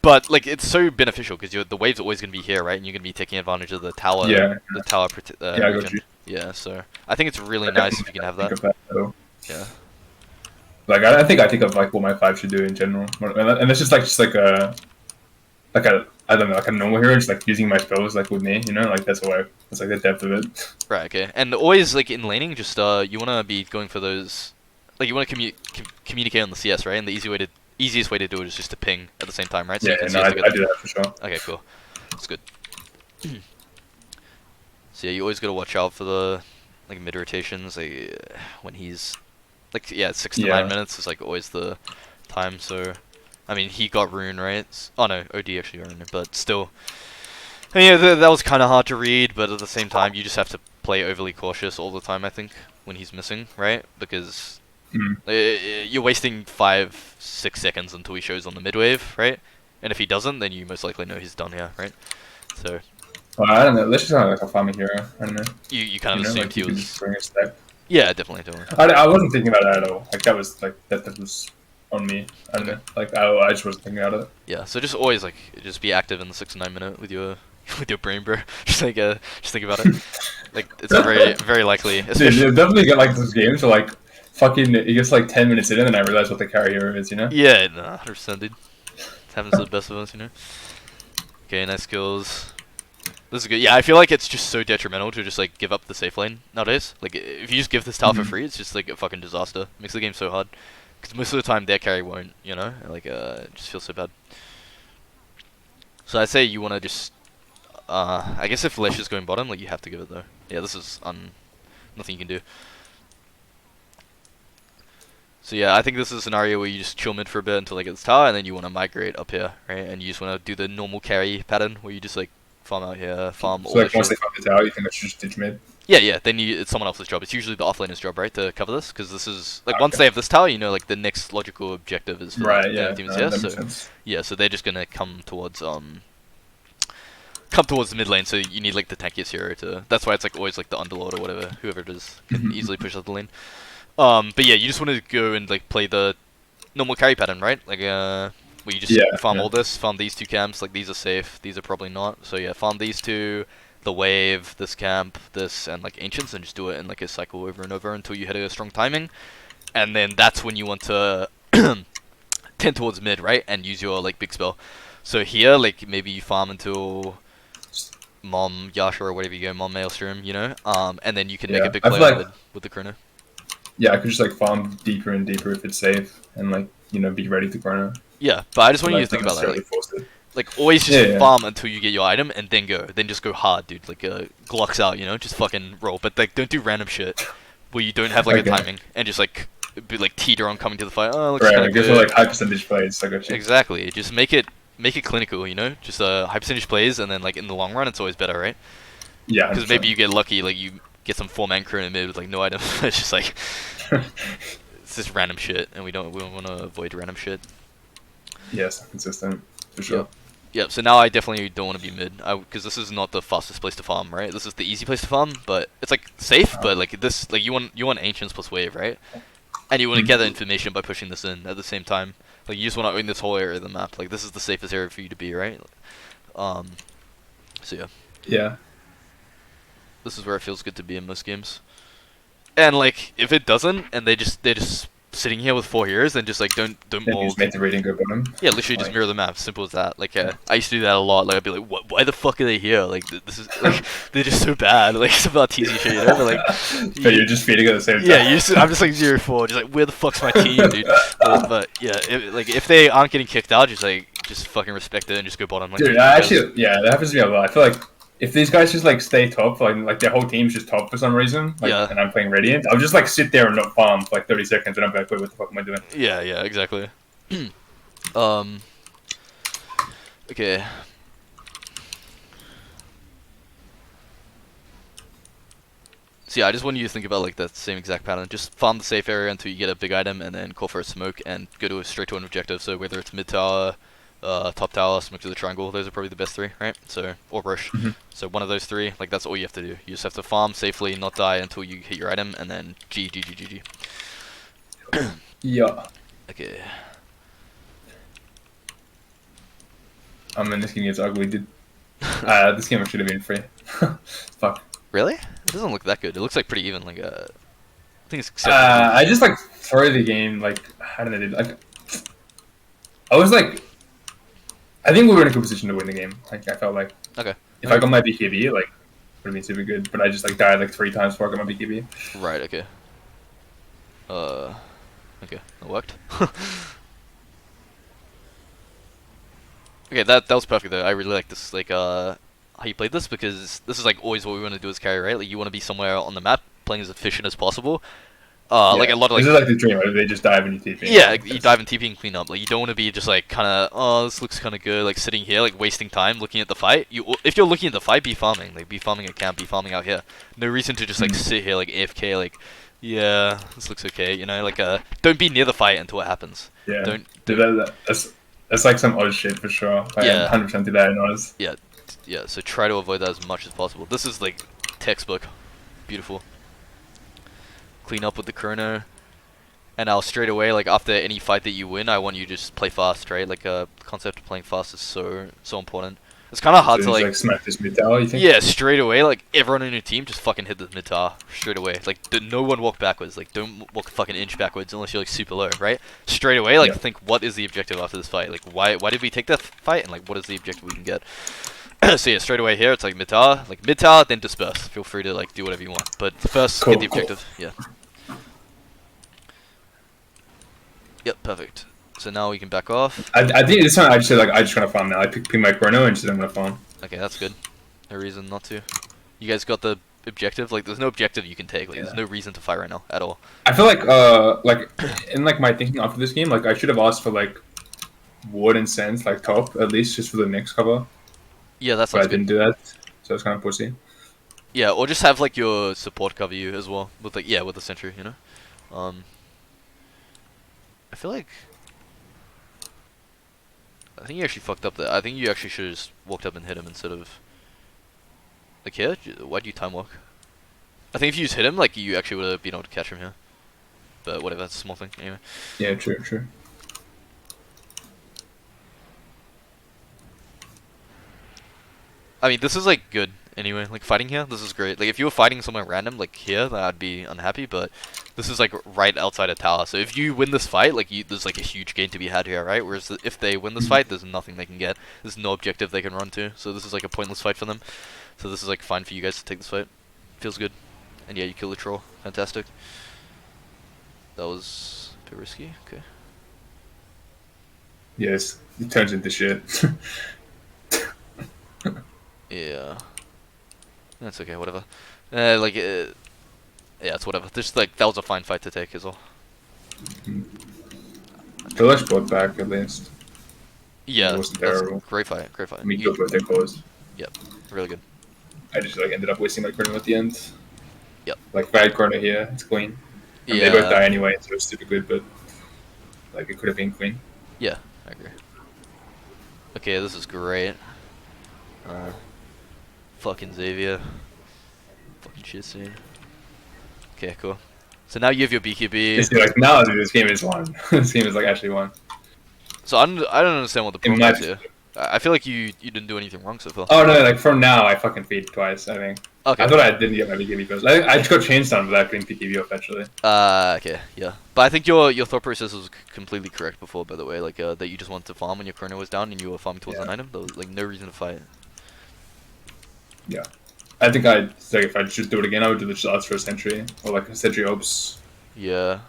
But like it's so beneficial because the wave's always gonna be here, right? And you're gonna be taking advantage of Yeah. the tower Yeah. I got regen. you. Yeah, so I think it's really I nice definitely if you can have think that. of that though. Yeah. Like I think of like what my five should do in general, and it's just like a I don't know like a normal hero, just like using my spells like with me, you know, like that's like the depth of it. Right. Okay. And always like in laning, just you wanna be going for those, like you wanna communicate on the CS, right? And the easiest way to do it is just to ping at the same time, right? So Yeah, you can no, CS I together. do that for sure. Okay. Cool. That's good. So yeah, you always gotta watch out for the like mid rotations, like when he's like yeah, 6 to 9 Yeah, minutes is like always the time. So, I mean, he got rune, right? Oh no, OD actually got rune, but still. And yeah, that was kind of hard to read, but at the same time, you just have to play overly cautious all the time, I think, when he's missing, right? Because Mm. you're wasting 5-6 seconds until he shows on the mid wave, right? And if he doesn't, then you most likely know he's done here, right? So Well, I don't know. Let's just not like a farming hero. I don't know. you kind of assumed Like he you could just was. bring a stack. Yeah, definitely, definitely. I wasn't thinking about it at all. Like that was like that was on me. I don't Okay. know. Like I just wasn't thinking about it. Yeah, so just always like just be active in the 6 to 9 minute with your with your brain, bro. Just think about it. Like it's very likely, Dude, especially. you definitely get like those games where like fucking it gets like 10 minutes in and then I realize what the carry hero is. You know? Yeah, nah, 100%, dude. It happens to the best of us, you know. Okay, nice kills. This is good. Yeah, I feel like it's just so detrimental to just like give up the safe lane nowadays. Like if you just give this tower for free, it's just like a fucking disaster. Makes the game so hard. Because most of the time their carry won't, you know. Like it just feels so bad. So I'd say you want to just. I guess if Lesh is going bottom, like you have to give it though. Yeah, this is nothing you can do. So yeah, I think this is a scenario where you just chill mid for a bit until they get this tower, and then you want to migrate up here, right? And you just want to do the normal carry pattern where you just like farm out here, farm all So like this once shit. they find the tower, you think I should just ditch mid? Yeah. Then it's someone else's job. It's usually the offlaner's job, right, to cover this, because this is like once Okay. they have this tower, you know, like the next logical objective is for Right. the Yeah. demons No, here. that makes So sense. yeah, so they're just gonna come towards the mid lane. So you need like the tankiest hero to. That's why it's like always like the underlord or whatever, whoever it is, can easily push up the lane. But yeah, you just want to go and like play the normal carry pattern, right? Like where you just Yeah. farm Yeah. all this, farm these two camps. Like these are safe, these are probably not. So yeah, farm these two, the wave, this camp, this, and like ancients, and just do it in like a cycle over and over until you hit a strong timing, and then that's when you want to tend towards mid, right, and use your like big spell. So here, like maybe you farm until Mom Yasha or whatever you go, Mom Maelstrom, you know, and then you can make a Yeah. big I play feel on like mid with the chrono. yeah, I could just like farm deeper and deeper if it's safe and like be ready to chrono. Yeah, but I just want you to Like think not about that. necessarily Like, force it. always just Yeah. Yeah. farm until you get your item and then go. Then just go hard, dude. Like Glocks out, you know, just fucking roll. But like don't do random shit where you don't have like a Okay. timing and just like be like teeter on coming to the fight. Oh, looks Right. kind I of guess good. we're like high percentage plays. Like actually. Exactly. Just make it clinical, you know. Just high percentage plays, and then like in the long run, it's always better, right? Yeah. Because 100%. maybe you get lucky, like you get some 4-man crew in mid with like no item. It's just like it's just random shit, and we don't want to avoid random shit. Yes, consistent for sure. Yep, so now I definitely don't want to be mid, because this is not the fastest place to farm, right? This is the easy place to farm, but it's like safe, but like this, like you want ancients plus wave, right? And you want to gather information by pushing this in at the same time. Like you just want to own this whole area of the map. Like this is the safest area for you to be, right? So yeah, Yeah. this is where it feels good to be in most games. And like if it doesn't, and they're just sitting here with 4 heroes, then just like don't Then you mold. just make the rating go bottom. Yeah, literally just Like- mirror the map. Simple as that. Like, I used to do that a lot. Like, I'd be like, "What? Why the fuck are they here? Like, this is like, they're just so bad. Like, it's about teasy shit, you know? But like, But you're just feeding at the same time. yeah, I'm just like 0-4, just like, where the fuck's my team, dude? But yeah, like if they aren't getting kicked out, just fucking respect it and just go bottom. Like, Dude, actually, yeah, that happens to me a lot. I feel like if these guys just like stay top, like their whole team's just top for some reason, like, Yeah. and I'm playing Radiant, I'll just like sit there and not farm for like 30 seconds, and I'm like, wait, what the fuck am I doing? yeah, exactly. Okay. So yeah, I just want you to think about like that same exact pattern. Just farm the safe area until you get a big item, and then call for a smoke and go to straight to an objective. So whether it's mid tower, top tower, smoke to the triangle, those are probably the best 3, right? So or rush. So one of those 3, like that's all you have to do. You just have to farm safely, not die until you hit your item, and then G. Yeah. Okay. I mean, this game gets ugly, dude. This game should have been free. Fuck. Really? It doesn't look that good. It looks like pretty even. Like I think it's I just like throw the game like I don't know, dude. Like I was like, I think we were in a good position to win the game. Like I felt like Okay. if I got my BKB, like would have been super good. But I just like died like 3 times before I got my BKB. Right. Okay. Okay, that worked. Okay, that was perfect though. I really like this, like how you played this, because this is like always what we want to do as carry, right? Like you want to be somewhere on the map, playing as efficient as possible, Like Yeah. a lot of This like is like the dream, right? They just dive into TP. yeah, Like, you dive in TP and clean up. Like you don't want to be just like kind of oh this looks kind of good like sitting here like wasting time looking at the fight. If you're looking at the fight, be farming. Like be farming at camp, be farming out here. No reason to just like sit here like AFK like yeah this looks okay. You know like don't be near the fight until it happens. yeah. Don't That's like some odd shit for sure. I yeah 100% do that in Oz. yeah yeah. So try to avoid that as much as possible. This is like textbook, beautiful. Clean up with the chrono. And I'll straight away, like after any fight that you win, I want you to just play fast, right? Like the concept of playing fast is so important. It's kind of hard So to just like, smack this mid tower, you think? yeah, straight away. Like everyone in your team just fucking hit the mid tower straight away. Like no one walk backwards. Like don't walk a fucking inch backwards unless you're like super low, right? Straight away, like Yeah. think what is the objective after this fight? Like why did we take that fight? And like what is the objective we can get? So yeah, straight away here it's like mid tower, then disperse. Feel free to like do whatever you want, but first Cool, get the cool. objective. Yeah. Yep, perfect. So now we can back off. I think this time I just said like I just gonna farm now. I pick my chrono and just I'm gonna farm. Okay, that's good. No reason not to. You guys got the objective? Like, there's no objective you can take. Like, Yeah. there's no reason to fight right now at all. I feel like in like my thinking after this game, like I should have asked for like ward and sense like top at least just for the next cover, Yeah, that but I sounds didn't good. do that, so it's kind of pussy. Yeah, or just have like your support cover you as well with like with the sentry, you know. I feel like I think you actually fucked up there. I think you actually should have just walked up and hit him instead of like here. Why do you time walk? I think if you just hit him, like you actually would have been able to catch him here. But whatever, that's a small thing. Anyway. Yeah, true. I mean, this is like good anyway. Like fighting here, this is great. Like if you were fighting somewhere random, like here, then I'd be unhappy. But this is like right outside a tower. So if you win this fight, like there's like a huge gain to be had here, right? Whereas if they win this fight, there's nothing they can get. There's no objective they can run to. So this is like a pointless fight for them. So this is like fine for you guys to take this fight. Feels good. And yeah, you kill the troll. Fantastic. That was a bit risky. Okay. Yes, it turns into shit. Yeah. That's okay. Whatever. Yeah, it's whatever. Just like that was a fine fight to take as well. The Lush brought back at least. Yeah, It wasn't that's terrible. great fight. Great fight. I mean, go for their cause. Yep, really good. I just like ended up wasting my chrono at the end. Yep. Like if I had chrono here, it's clean. I mean, they both die Yeah, anyway, so it's super good, but like it could have been clean. yeah, I agree. Okay, this is great. Fucking Xavier. Fucking shit scene. Okay, cool. So now you have your BKB. Just be like, now dude, this game is won. This game is like actually won. So I don't understand what the In problem my is here. I feel like you didn't do anything wrong so far. Oh no, like from now I fucking feed twice, I think. Okay. I thought I didn't get my BKB first. I just got chains done without getting PKB off actually. Okay, yeah. But I think your thought process was completely correct before, by the way. Like, that you just wanted to farm when your chrono was down and you were farming towards Yeah. an item. There was, like, no reason to fight. Yeah. I think I'd like if I just do it again I would do the shots for a sentry. Or like a sentry ops. Yeah.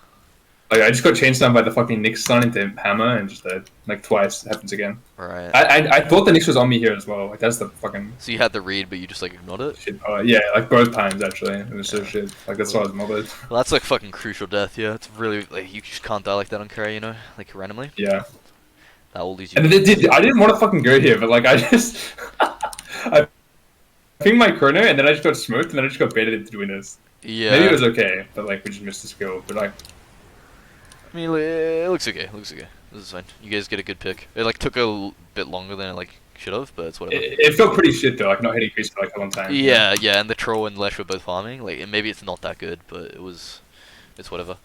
Like I just got chains done by the fucking Nyx stun into hammer and just like twice it happens again. Right. I thought the Nyx was on me here as well. Like that's the fucking So you had the read, but you just, like, ignored it? shit. Yeah, like both times actually. It was so shit. Like that's why I was modded. Well, that's, like, fucking crucial death, yeah. It's really, like, you just can't die like that on carry, you know? Like, randomly. Yeah. That will lose you. And I didn't want to fucking go here, but like I just I pinged my chrono and then I just got smoked and then I just got baited into doing this. Yeah. Maybe it was okay, but like we just missed the skill. But like I mean, it looks okay. It looks okay. This is fine. You guys get a good pick. It, like, took a bit longer than it, like, should have, but it's whatever. it felt pretty shit though, like not hitting crease for like a long time. Yeah, yeah, and the troll and Lesh were both farming. Like, and maybe it's not that good, but it's whatever.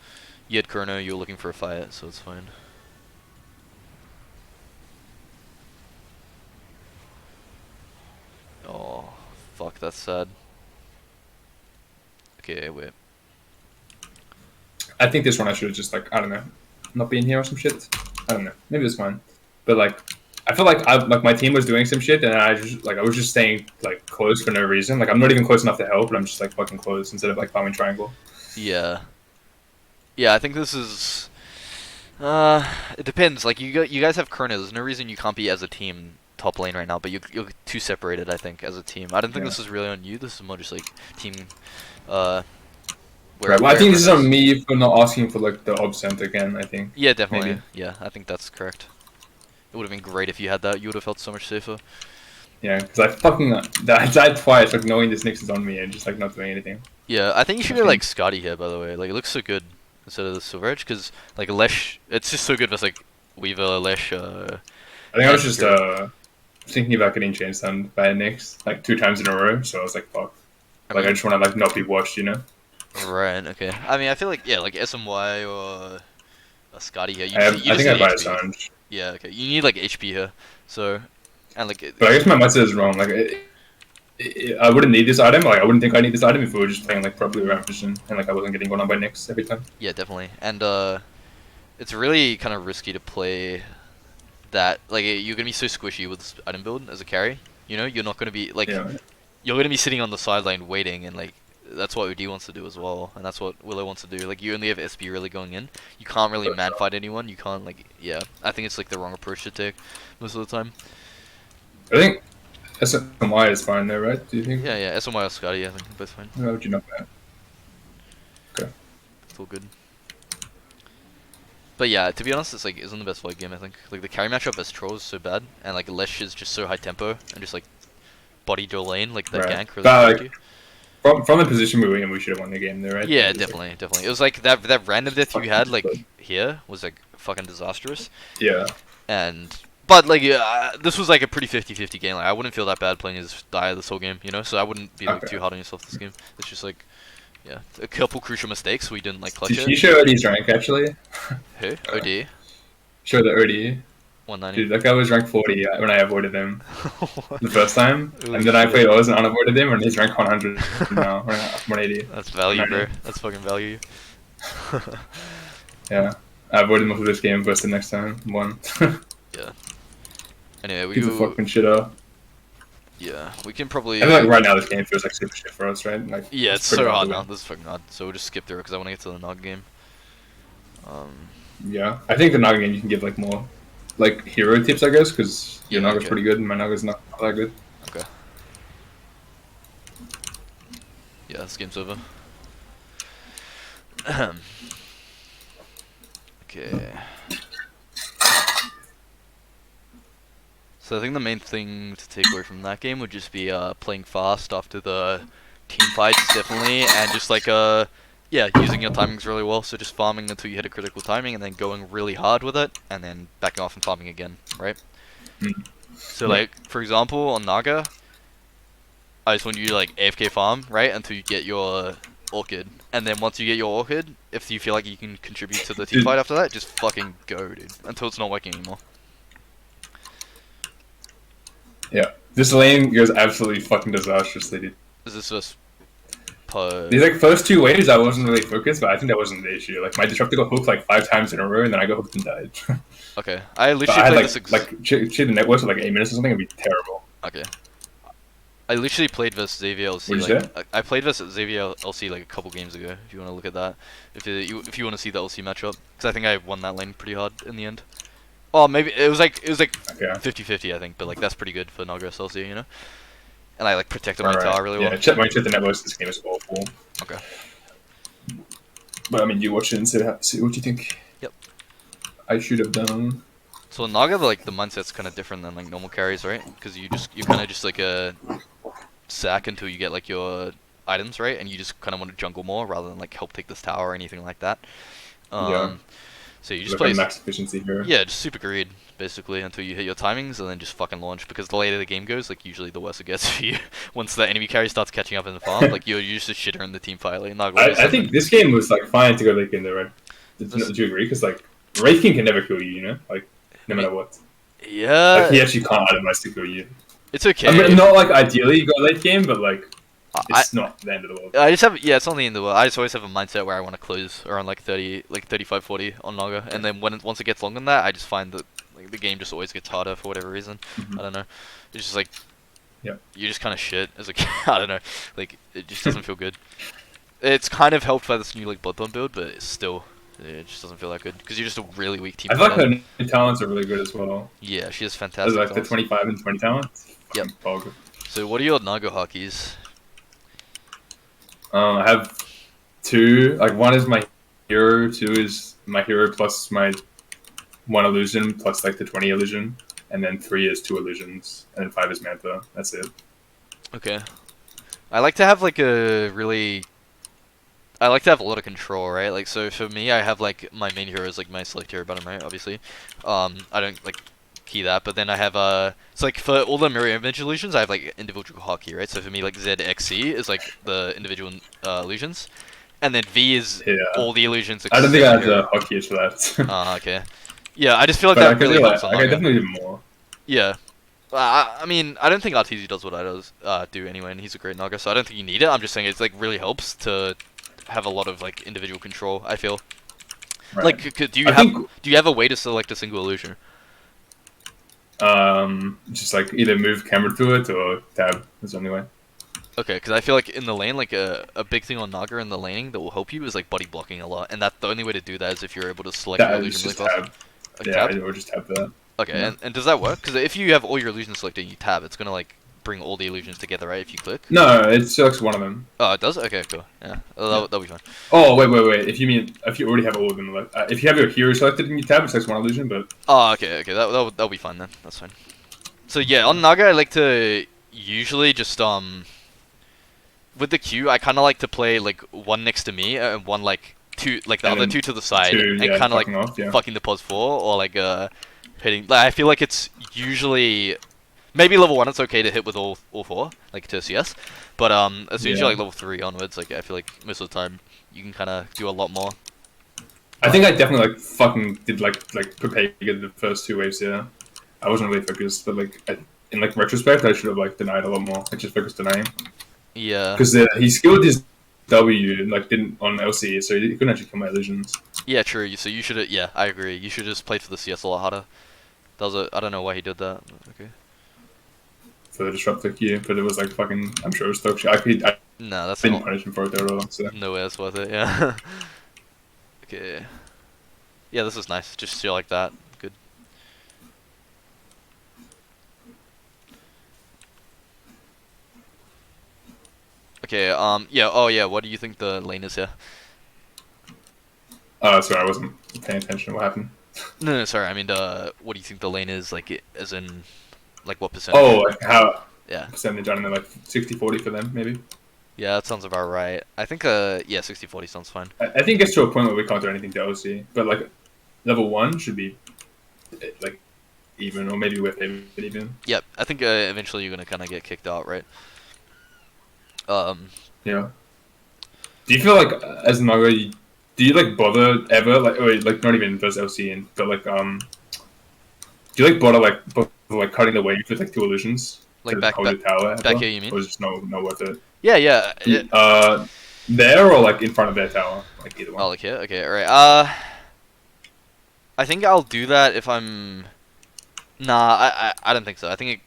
You had Chrono, you were looking for a fight, so it's fine. Oh, fuck, that's sad. Okay, wait. I think this one I should have just like I don't know, not been here or some shit. I don't know. Maybe it's fine. But like I feel like my team was doing some shit and I was just staying like close for no reason. Like I'm not even close enough to help, but I'm just like fucking close instead of like farming triangle. Yeah. Yeah, I think this is... it depends. Like, you guys have Chrono. There's no reason you can't be as a team top lane right now, but you're too separated, I think, as a team. I don't think Yeah. this is really on you. This is more just, like, team... Right. Well, I think this is on me for not asking for like the obscent again. I think. Yeah, definitely. Maybe. Yeah, I think that's correct. It would have been great if you had that. You would have felt so much safer. Yeah, because I fucking I died twice, like knowing this Nyx is on me and just like not doing anything. Yeah, I think you should I get like think. Scotty here, by the way. Like, it looks so good instead of the Silver Edge, because like Lesh, it's just so good with like Weaver, Lesh, I think I was and just Hero. thinking about getting chain stunned by a Nyx like 2 times in a row, so I was like, fuck. I Like I mean, just want to like not be watched, you know. right? Okay. I mean, I feel like yeah, like SMY or a Scotty here. You I just think I need buy a HP. Sanj, Yeah. Okay. You need like HP here. So, and like but I guess my mindset is wrong. Like I wouldn't need this item. Like I wouldn't think I need this item if we were just playing like properly around position and like I wasn't getting gone on by Nyx every time. yeah, definitely. And it's really kind of risky to play that. Like you're gonna be so squishy with this item build as a carry. You know, you're not gonna be like Yeah. you're gonna be sitting on the sideline waiting, and like that's what OD wants to do as well, and that's what Willow wants to do. Like you only have SB really going in. You can't really man fight anyone. You can't like yeah. I think it's like the wrong approach to take most of the time. I think SMY is fine there, right? Do you think? Yeah, yeah. SMY or Scotty, I think both fine. How would you know that? Okay. It's all good. But yeah, to be honest, it's like isn't the best fight game. I think like the carry matchup as Troll is so bad, and like Lesh is just so high tempo and just like body your lane like that Right. gank really But fucked like you. from the position we were in, we should have won the game there, right? Yeah, It was, like, definitely, definitely. It was like that random death you fucking had good. like here was like fucking disastrous. Yeah. And but like this was like a pretty 50-50 game. Like I wouldn't feel that bad playing as Dire this whole game, you know. So I wouldn't be like Okay. too hard on yourself this game. It's just like yeah, a couple crucial mistakes we didn't like clutch Did it. you show OD's rank actually? Who? OD Show the OD. 190. Dude, that guy was rank 40 when I avoided him the first time, Holy and then I shit. played Oz and unavoided him, and he's rank 100 now, rank 180. That's value, bro. 190. That's fucking value. Yeah, I avoided most of this game, but the next time won. Yeah. Anyway, Get the fucking shit out. yeah, we can probably. I feel like right now this game feels like super shit for us, right? Like Yeah, it's pretty so hard to now. win. This is fucking hard. So we'll just skip through it because I want to get to the Nog game. Yeah, I think the Naga game you can give like more like hero tips, I guess, because your Yeah, Naga's okay. pretty good and my Naga's not that good. Okay. Yeah, this game's over. Okay. So I think the main thing to take away from that game would just be playing fast after the team fights, definitely, and just like yeah, using your timings really well. So just farming until you hit a critical timing, and then going really hard with it, and then backing off and farming again, right? Mm. So Yeah. like for example on Naga, I just want you to like AFK farm, right, until you get your Orchid. And then once you get your Orchid, if you feel like you can contribute to the team fight after that, just fucking go, dude. Until it's not working anymore. Yeah, this lane goes absolutely fucking disastrously, dude. Is this just per... These like first 2 waves, I wasn't really focused, but I think that wasn't the issue. Like my disruptor got hooked like 5 times in a row, and then I got hooked and died. Okay, I But literally I had played like this check the networks for like 8 minutes or something. It'd be terrible. Okay. I literally played versus Xavier LC. What'd you say? I played versus Xavier LC like a couple games ago. If you want to look at that, if you want to see the LC matchup, because I think I won that lane pretty hard in the end. Oh, maybe it was like Okay. 50-50, I think, but like that's pretty good for Nagras LC, you know. And I like protected my Alright. tower really Yeah, well. check the networks. This game is awful. Okay. But I mean, you watch it and see what you think. Yep. I should have done. So in Naga, like the mindset's kind of different than like normal carries, right? Because you kind of just like a sack until you get like your items, right? And you just kind of want to jungle more rather than like help take this tower or anything like that. Yeah. So you just Look play at max efficiency here. yeah, just super greed basically until you hit your timings and then just fucking launch. Because the later the game goes, like usually the worse it gets for you. Once the enemy carry starts catching up in the farm, like you're just a shitter in the team fight. Like Naga. I think this game was like fine to go late game there, right? Do you agree? Because like Wraith King can never kill you, you know, like no matter what. Yeah, Like he actually can't itemize to kill you. it's okay. I mean, not like ideally you go late game, but like I, it's not the end of the world. I just have yeah, it's not the end of the world. I just always have a mindset where I want to close around like 30, like 35, 40 on Naga, and then once it gets longer than that, I just find that like the game just always gets harder for whatever reason. Mhm. I don't know. It's just like Yeah. you're just kind of shit as a I don't know. Like it just doesn't feel good. It's kind of helped by this new like Bloodborne build, but it's still it just doesn't feel that good because you're just a really weak team. I feel like her new talents are really good as well. Yeah, she has There's fantastic. like the talents. 25 and 20 talents. Yep. Bog. So what are your Naga hockeys? I have two, like one is my hero, two is my hero plus my one illusion plus like the 20 illusion, and then three is two illusions, and then five is Mantha. That's it. Okay. I like to have like a really. I like to have a lot of control, right? Like, so for me, I have like my main hero is like my select hero button, right? Obviously, I don't like key that, but then I have it's like for all the mirror image illusions, I have like individual hotkey, right? So for me, like ZXC is like the individual illusions, and then V is Yeah. all the illusions I don't except think I have hero. the hotkeys for that. Okay. Yeah, I just feel like But I that can really do like helps on I can Naga. definitely do more. Yeah. I mean, I don't think RTZ does what I do anyway, and he's a great Naga, so I don't think you need it. I'm just saying it's like really helps to have a lot of like individual control. I feel Right. like I think do you have a way to select a single illusion? just like either move camera to it or tab is the only way. Okay, because I feel like in the lane, like a big thing on Naga in the laning that will help you is like body blocking a lot, and that the only way to do that is if you're able to select your That is illusion really just fast. tab. Like Yeah, tab. or just tab that. Okay, Yeah. and does that work? Because if you have all your illusions selected and you tab, it's gonna like bring all the illusions together, right? If you click. No, it selects one of them. Oh, it does. Okay, cool. Yeah, that'll be fine. Oh wait. If you already have all of them, like, if you have your hero selected and you tab, it selects one illusion. But Oh, okay. That'll be fine then. That's fine. So yeah, on Naga, I like to usually just with the Q, I kind of like to play like one next to me and one like two, like the and other then two to the side, two, and yeah, kind of like fucking off, yeah. fucking the pos 4 or like hitting. Like I feel like it's usually maybe level 1 it's okay to hit with all four like to CS, but as soon as you're Yeah. like level 3 onwards, like I feel like most of the time you can kind of do a lot more. I think I definitely like fucking did like prepare to get the first two waves. Yeah, I wasn't really focused, but like in like retrospect, I should have like denied a lot more. I just focused denying Yeah. because he skilled his W and like didn't on LC, so he couldn't actually kill my illusions. Yeah, true. So you should. Yeah, I agree. You should just play for the CS a lot harder. That was I don't know why he did that. Okay. For the disruptor Q, but it was like fucking. I'm sure it was dog shit. I No, that's didn't not. punish him for it there at all. So No way that's worth it. Yeah. Okay. Yeah, this is nice. Just chill like that. Good. Okay. Yeah. Oh yeah. What do you think the lane is here? sorry, I wasn't paying attention to what happened. No. Sorry. I mean, what do you think the lane is? Like, as in, like, what percentage? Oh, like how Yeah. percentage? I don't know, like 60-40 for them, maybe. Yeah, that sounds about right. I think, yeah, 60-40 sounds fine. I think it's to a point where we can't do anything to OC, but like level 1 should be like even, or maybe with it even. Yep. I think eventually you're gonna kind of get kicked out, right? Yeah. Do you feel like as an Naga, do you like bother ever like or like not even versus LC in, but like do you like bother cutting the wave with like two illusions Like to hold the tower? back ever? here, you mean? Or is it just no worth it? Yeah. Yeah. There or like in front of their tower, like either one. Oh, like here. Okay. All right. I think I'll do that if I'm. Nah, I don't think so. I think it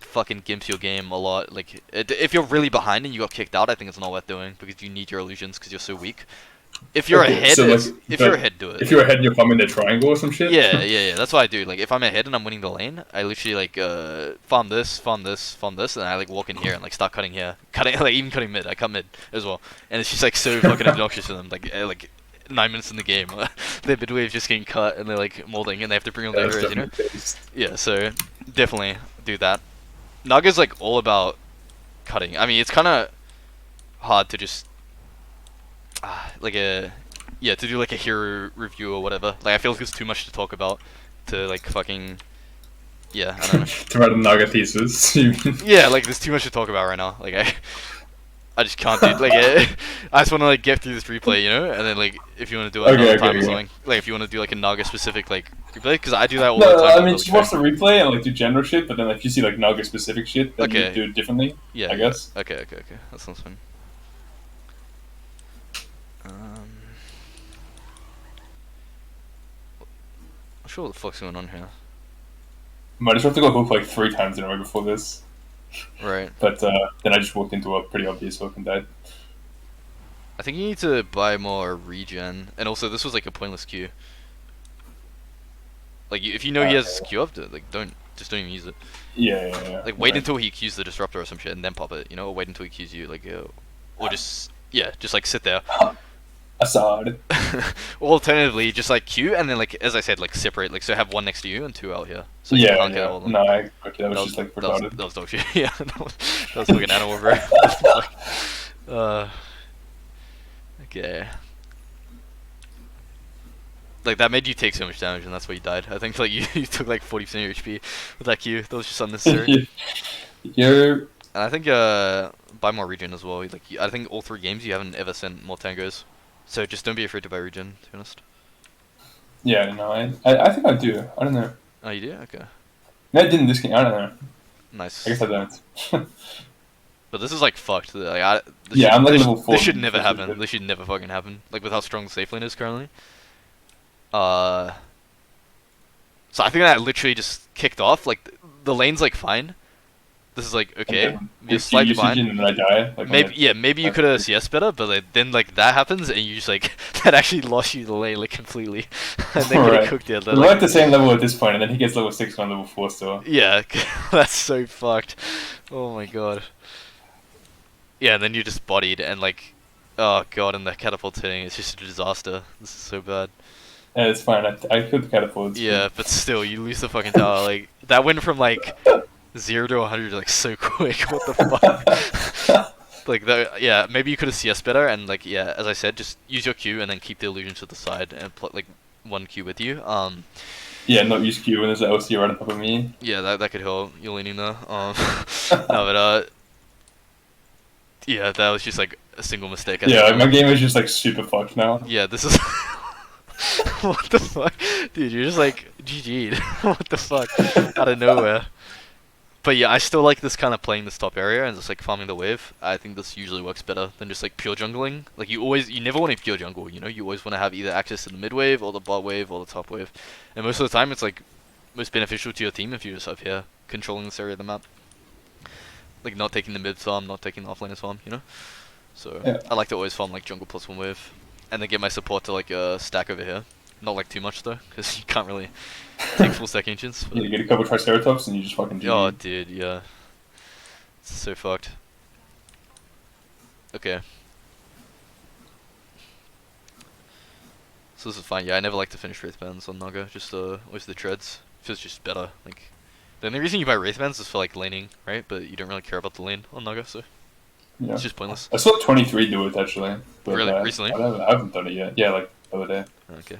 fucking gimps your game a lot. Like, if you're really behind and you got kicked out, I think it's not worth doing because you need your illusions because you're so weak. If you're Okay, ahead, so, like, if but you're ahead, do it. If you're ahead and you're coming to triangle or some shit. Yeah. That's what I do. Like, if I'm ahead and I'm winning the lane, I literally like farm this, and I like walk in here and like start cutting here, like even cutting mid. I cut mid as well, and it's just like so fucking obnoxious to them. Like 9 minutes in the game, their mid wave just getting cut and they're like molding and they have to bring on their That's heroes, you know? definitely based. Yeah, so definitely do that. Naga's like all about cutting. I mean, it's kind of hard to just to do like a hero review or whatever. Like I feel like there's too much to talk about to like fucking I don't know. To write a Naga thesis. Yeah, like there's too much to talk about right now. Like I just can't do like I just want to like get through this replay, you know, and then like if you want to do it another time or something, like if you want to do like a Naga specific like replay, because I do that all the time. No, I mean, with just the watch the replay and like do general shit, but then like if you see like Naga specific shit, then Okay. you do it differently. Yeah, I guess. Okay. That sounds fun. I'm sure what the fuck's going on here. Might just have to go hook like 3 times in a row before this, Right. but then I just walked into a pretty obvious hook and died. I think you need to buy more regen, and also this was like a pointless Q. Like if you know he has Q up, like don't even use it. Yeah. Like wait until he Qs the disruptor or some shit, and then pop it. You know, or wait until he Qs you. Like or just Yeah, just like sit there. Assad. Or alternatively, just like queue and then like as I said, like separate. Like so, have one next to you and two out here, so you Yeah, can't get yeah. all of them. No, okay, that was just like retarded. That was dog shit. Yeah, that was fucking animal, bro. What the fuck? Okay. Like that made you take so much damage, and that's why you died. I think like you took like 40% of your HP with that Q. That was just unnecessary. You're And I think buy more regen as well. Like I think all 3 games you haven't ever sent more tangos, so just don't be afraid to buy regen. To be honest. yeah, no, I think I do. I don't know. Oh, you do? Okay. Maybe I didn't this game. I don't know. I Nice. guess I don't. But this is like fucked. Like Yeah, I'm like level 4. This should never happen. This should never fucking happen. Like with how strong the safe lane is currently. Uh. So I think that literally just kicked off. Like the lane's like fine. This is like okay. You're slightly behind. And then I die. Like, Maybe yeah, maybe you could have CS better, but like, then like that happens and you just like that actually lost you the lane like completely, and then Right. get cooked it. We're at the same level at this point, and then he gets level 6 on level 4 still. Yeah, that's so fucked. Oh my god. Yeah, and then you're just bodied and like, oh god, and the catapult hitting, it's just a disaster. This is so bad. Yeah, it's fine. I killed the catapult. Yeah, but still, you lose the fucking tower. Like that went from like 0 to 100 like so quick. What the fuck? Like that, yeah. Maybe you could have CS better, and like yeah, as I said, just use your Q and then keep the illusion to the side and put like one Q with you. Yeah, not use Q when there's an LC right on top of me. Yeah, that could help. You're leaning there. No, but yeah, that was just like a single mistake. Yeah, like, my game is just like super fucked now. Yeah, this is. What the fuck, dude? You're just like GG'd. What the fuck? Out of nowhere. But yeah, I still like this kind of playing this top area and just like farming the wave. I think this usually works better than just like pure jungling. Like you never want to pure jungle, you know? You always want to have either access to the mid wave or the bot wave or the top wave. And most of the time it's like most beneficial to your team if you're just up here controlling this area of the map. Like not taking the mid farm, not taking the offlaner's farm, you know? So Yeah. I like to always farm like jungle plus 1 wave. And then get my support to like stack over here. Not like too much though, because you can't really take full stack ancients. Yeah, you get a couple triceratops and you just fucking Oh, dude, yeah. It's so fucked. Okay. So this is fine. Yeah, I never like to finish Wraith Bands on Naga. Just always the treads. Feels just better. Like the only reason you buy Wraith Bands is for like laning, right? But you don't really care about the lane on Naga, so Yeah. it's just pointless. I saw 23 do it actually. But, Really? Recently? I haven't done it yet. Yeah, like the other day. Okay.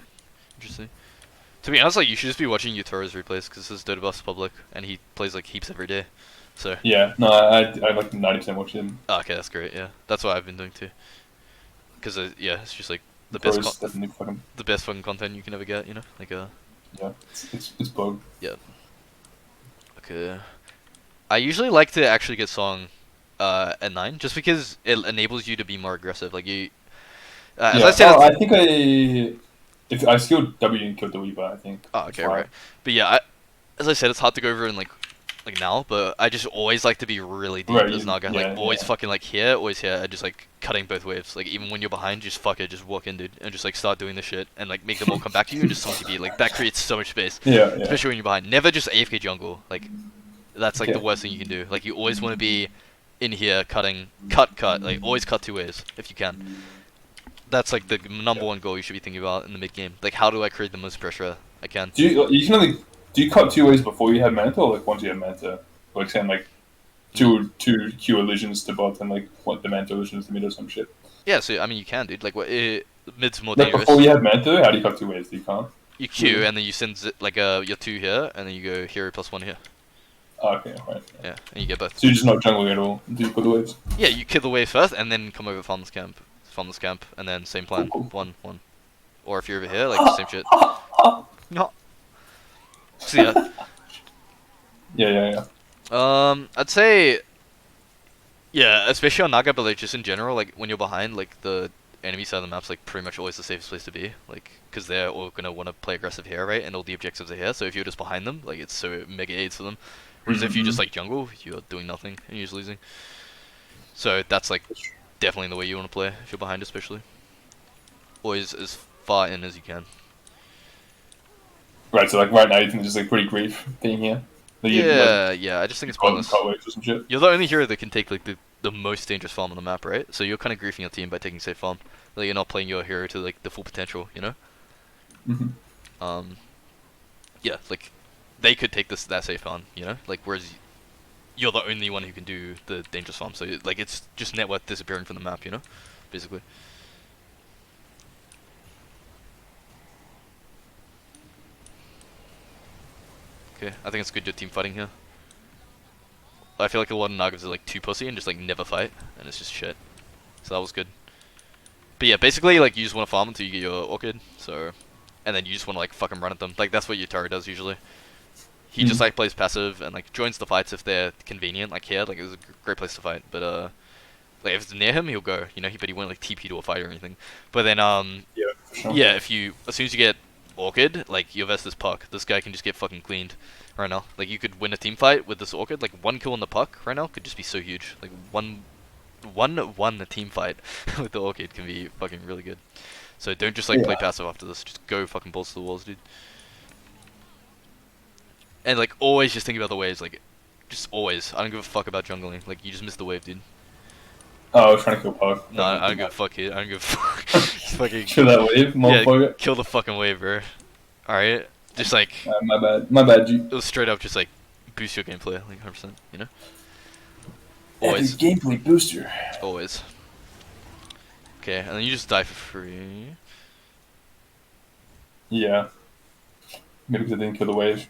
Interesting. To be honest, like you should just be watching Utoro's replays because this is Dota Buff's public and he plays like heaps every day. So. Yeah, no, I like 90% watch him. Oh, okay, that's great. Yeah, that's what I've been doing too. Because yeah, it's just like the best fucking content you can ever get. You know, like Yeah, it's bug. Yeah. Okay. I usually like to actually get Song at 9 just because it enables you to be more aggressive. Like you. As Yeah. I said. I think if I skilled W and killed the Weaver, I think. Oh, okay, right. But yeah, as I said, it's hard to go over in like now, but I just always like to be really deep as Naga. Like always fucking like here, always here, and just like cutting both waves. Like even when you're behind, just fuck it, just walk in, dude, and just like start doing the shit and like make them all come back to you and just song TP. Like that creates so much space. Yeah. Especially when you're behind. Never just AFK jungle. Like that's like Yeah. the worst thing you can do. Like you always want to be in here cutting, cut. Like always cut 2 waves if you can. That's like the number 1 goal you should be thinking about in the mid game. Like how do I create the most pressure I can? Do you cut 2 ways before you have Manta, or like once you have Manta? Like saying like two Q illusions to bot and like what the Manta illusions to mid or some shit. Yeah, so I mean you can, dude. Like what mid's more Like dangerous. before you have Manta, how do you cut 2 ways? You can't. You Q and then you send like your 2 here and then you go hero plus 1 here. Oh, okay, right. Yeah, and you get both. So you're just not jungling at all. Do you put the waves? Yeah, you kill the wave first and then come over farm this camp, and then same plan. Cool. 1. Or if you're over here, like same shit. No. So yeah. Yeah. I'd say, yeah, especially on Naga, but like just in general, like when you're behind, like the enemy side of the map's like pretty much always the safest place to be, like because they're all gonna want to play aggressive here, right? And all the objectives are here. So if you're just behind them, like it's so mega aids for them. Whereas if you just like jungle, you're doing nothing and you're just losing. So that's like definitely the way you want to play if you're behind, especially. Always as far in as you can. Right, so like right now you can just like pretty grief being here. Like, Yeah, I just think it's pointless. Cut waves or some shit. You're the only hero that can take like the the most dangerous farm on the map, right? So you're kind of griefing your team by taking safe farm. Like you're not playing your hero to like the full potential, you know? Mhm. Um, yeah, like they could take this that safe farm, you know? Like whereas you're the only one who can do the dangerous farm, so like it's just net worth disappearing from the map, you know? Basically. Okay, I think it's good you're team fighting here. I feel like a lot of Nagas are like too pussy and just like never fight, and it's just shit. So that was good. But yeah, basically like you just want to farm until you get your orchid, so, and then you just want to like fucking run at them. Like that's what Yutara does usually. He just Mhm. like plays passive and like joins the fights if they're convenient. Like here, like it's a great place to fight. But like if it's near him, he'll go. You know, but he won't like TP to a fight or anything. But then Yeah, for sure. yeah, if you as soon as you get orchid, like you're versus puck, this guy can just get fucking cleaned right now. Like you could win a team fight with this orchid. Like one kill on the puck right now could just be so huge. Like one team fight with the orchid can be fucking really good. So don't just like play Yeah. passive after this. Just go fucking balls to the walls, dude. And like always just think about the waves. Like just always. I don't give a fuck about jungling. Like you just missed the wave, dude. Oh, I was trying to kill Puck. No, I don't give a fuck, kid. I don't give a fuck. Just fucking Kill that wave, yeah, motherfucker. kill the fucking wave, bro. All right, just like My bad. My bad, G. it was straight up, just like boost your gameplay, like 100%. You know, Epic always, gameplay booster. always. Okay, and then you just die for free. Yeah. Maybe because I didn't kill the wave.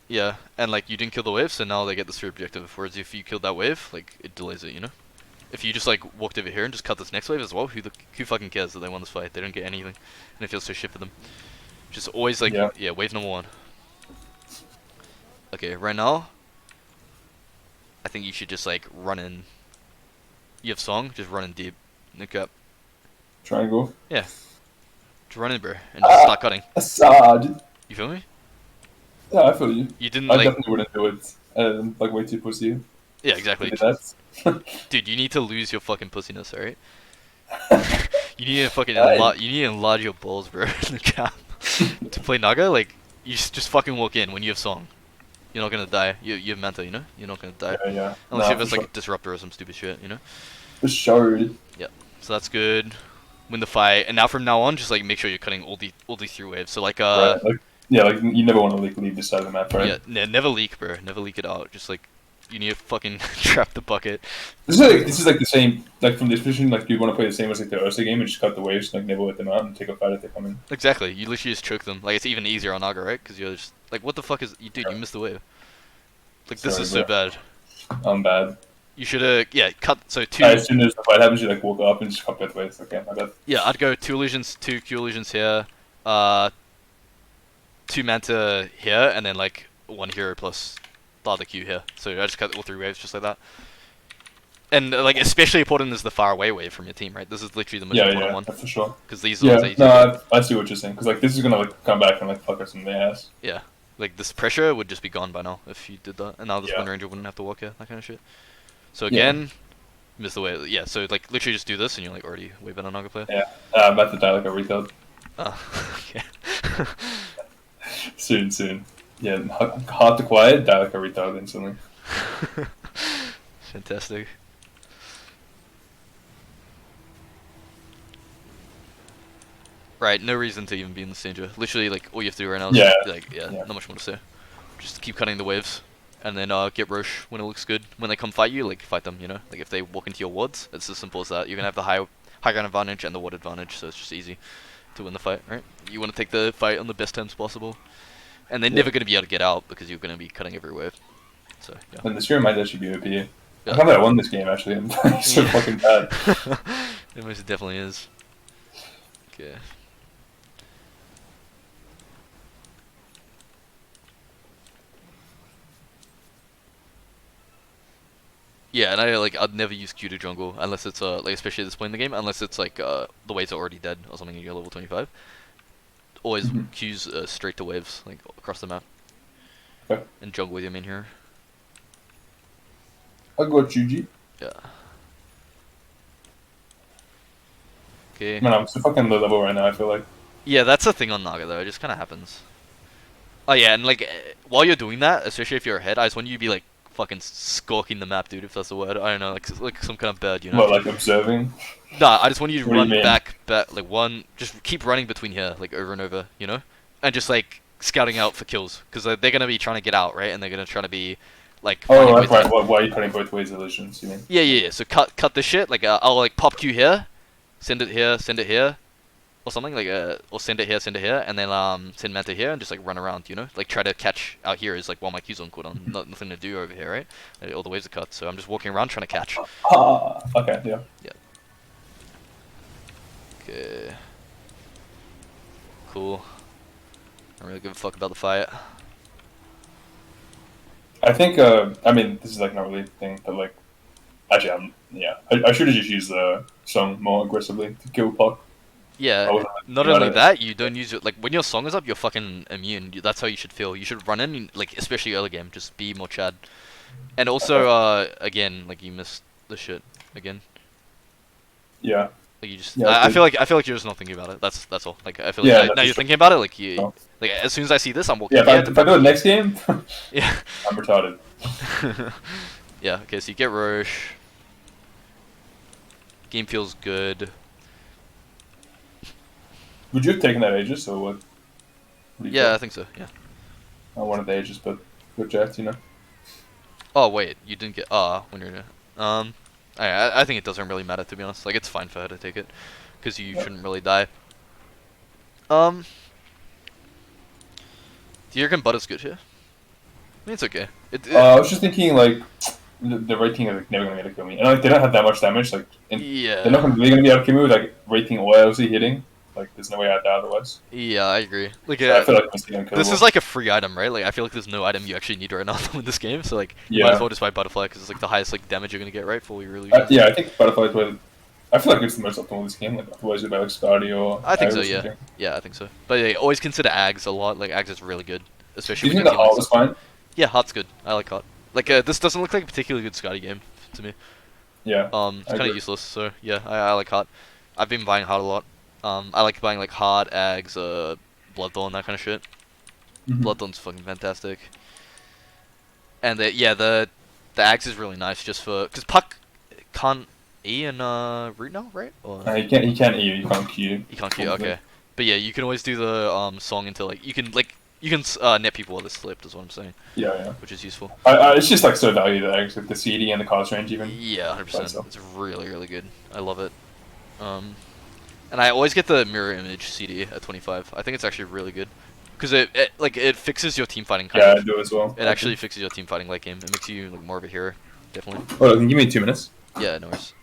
Yeah, and like you didn't kill the wave, so now they get this free objective. Whereas if you killed that wave, like it delays it, you know. If you just like walked over here and just cut this next wave as well, who fucking cares that they won this fight? They don't get anything, and it feels so shit for them. Just always like Yeah. yeah, wave number one. Okay, right now, I think you should just like run in. You have song, just run in deep, nick up. Triangle. Yeah, just run in, bro, and just start cutting. Assad. You feel me? Yeah, I feel you. You didn't I like, definitely wouldn't do it. Like way too pussy. yeah, I exactly. did that. Dude, you need to lose your fucking pussiness, alright? You need to fucking Aye. you need to enlarge your balls, bro. In the cap. To play Naga, like you just fucking walk in when you have song. You're not gonna die. You have Manta, you know. You're not gonna die Yeah, yeah. unless Nah, you have for this like sure. disruptor or some stupid shit, you know. For sure. Yeah. So that's good. Win the fight, and now from now on, just like make sure you're cutting all these through waves. So like Right. Like, yeah, like you never want to like leave this side of the map, right? yeah, never leak, bro. Never leak it out. Just like you need to fucking trap the bucket. This is like the same like from this position. Like you want to play the same as like the Ursa game and just cut the waves, like never let them out and take a fight if they come in. Exactly. You literally just choke them. Like it's even easier on Naga, right? Because you're just like, what the fuck is you, dude? You missed the wave. Like this Sorry, is so bro. bad. I'm bad. You should have yeah cut. So two. As soon as the fight happens, you like walk up and just cut both ways. Okay, my bad. Yeah, I'd go two illusions, two Q illusions here, uh, two Manta here, and then like one hero plus the other Q here. So I just cut all three waves just like that. And like especially important is the far away wave from your team, right? This is literally the most Yeah, important yeah, one for sure. because these are the ones that Yeah, you no, take. I see what you're saying. Because like this is gonna like come back and like fuck us in the ass. Yeah, like this pressure would just be gone by now if you did that, and now this Yeah. Wind Ranger wouldn't have to walk here, that kind of shit. So Yeah. again, miss the wave. Yeah, so like literally just do this, and you're like already way better Naga player. Yeah, I'm about to die like a retard. Oh, okay. Soon, soon. Yeah, hard to quiet, die like a retard instantly. Fantastic. Right, no reason to even be in this danger. Literally, like, all you have to do right now is, Yeah. like, yeah, Yeah. not much more to say. Just keep cutting the waves, and then get Roche when it looks good. When they come fight you, like, fight them, you know? Like, if they walk into your wards, it's as simple as that. You're gonna have the high ground advantage and the ward advantage, so it's just easy to win the fight, right? You want to take the fight on the best terms possible, and they're Yeah. never gonna be able to get out because you're gonna be cutting every wave. So, yeah. And the scream might actually be OP. I Yeah. can't believe I won this game actually. I'm so Yeah. fucking bad. It most definitely is. Okay. Yeah, and I'd never use Q to jungle unless it's like especially at this point in the game, unless it's like the waves are already dead or something and you're level 25. Always Mhm. Q's straight to waves, like across the map. Okay. And jungle with your main hero. I got GG. Yeah. Okay. Man, I'm so fucking low level right now. I feel like. Yeah, that's the thing on Naga though. It just kind of happens. Oh yeah, and like while you're doing that, especially if you're ahead, I just want you to be like fucking skulking the map, dude. If that's the word, I don't know, like some kind of bird, you know. Well, like observing. Nah, I just want you to What do you run mean? back, like one. Just keep running between here, like over and over, you know, and just like scouting out for kills, because they're gonna be trying to get out, right? And they're gonna try to be like Oh, finding ways right. to. Why are you putting both ways illusions? You mean? Yeah, yeah, yeah. So cut the shit. Like I'll like pop Q here, send it here, or something like or send it here, and then send Manta here, and just like run around, you know, like try to catch out here is like while my Q's on cooldown, nothing to do over here, right? All the waves are cut, so I'm just walking around trying to catch. Okay, yeah. Yeah. Okay. Cool. I don't really give a fuck about the fight. I think, I mean, this is like not really a thing, but like, actually, yeah. I should have just used the song more aggressively to kill Puck. I Yeah, wasn't not thinking only about it. that, you don't use it like when your song is up, you're fucking immune. That's how you should feel. You should run in, like especially early game, just be more Chad. And also, again, like you missed the shit again. Yeah, Like you just, yeah, I I did. feel like you're just not thinking about it. That's all. Like I feel like Yeah, that's now you're just thinking about it. Like you, no. like as soon as I see this, I'm Yeah, walking here to if I pop do a it Q. next game, Yeah. I'm retarded. Yeah. Okay. So you get Roche. Game feels good. Would you have taken that Aegis or what? What do you Yeah, I feel? think so. Yeah. I wanted the Aegis, but good Jack, you know. Oh wait, you didn't get when you're I think it doesn't really matter, to be honest. Like it's fine for her to take it, because you Yeah. shouldn't really die. Um, do you reckon Butter's good here? I mean, it's okay. I was just thinking like the rating is like, never gonna be able to kill me, and like they don't have that much damage. Like they're not Yeah. gonna, really gonna be able to kill me with like rating or LC hitting. Like there's no way out there otherwise. Yeah, I agree. Like So I feel like I'm still this is unkillable. like a free item, right? Like I feel like there's no item you actually need right now to win this game. So like you might as Yeah, well just buy Butterfly because it's like the highest like damage you're gonna get, right? For all your illusions. yeah. I think Butterfly is where I feel like it's the most optimal this game. Like otherwise, it'd be like Stardy or I think Ag so. or Yeah. something. Yeah, I think so. But yeah, always consider Ags a lot. Like Ags is really good, Do especially you when think you're the dealing heart with was stuff. fine? Yeah, Heart's good. I like Heart. Like this doesn't look like a particularly good Scotty game to me. Yeah, It's I kind agree. of useless. So yeah, I like Heart. I've been buying Heart a lot. I like buying like Heart, Ags, Bloodthorn, that kind of shit. Hmm. Bloodthorn's fucking fantastic. And yeah, the Ags is really nice just for because Puck can't E and root now, right? Or He can't eat. You can't Q. he can't Q. Probably. Okay, but yeah, you can always do the song into like you can net people while they're slipped is what I'm saying, Yeah, yeah. which is useful. It's just like so valued that like the CD and the cast range even Yeah, by 100%. itself. It's really good. I love it. Um, and I always get the mirror image CD at 25. I think it's actually really good because it fixes your team fighting kind Yeah, I of. do as well. It Actually. actually fixes your team fighting late game. It makes you like more of a hero, definitely. Oh, can you give me 2 minutes? Yeah, no worries.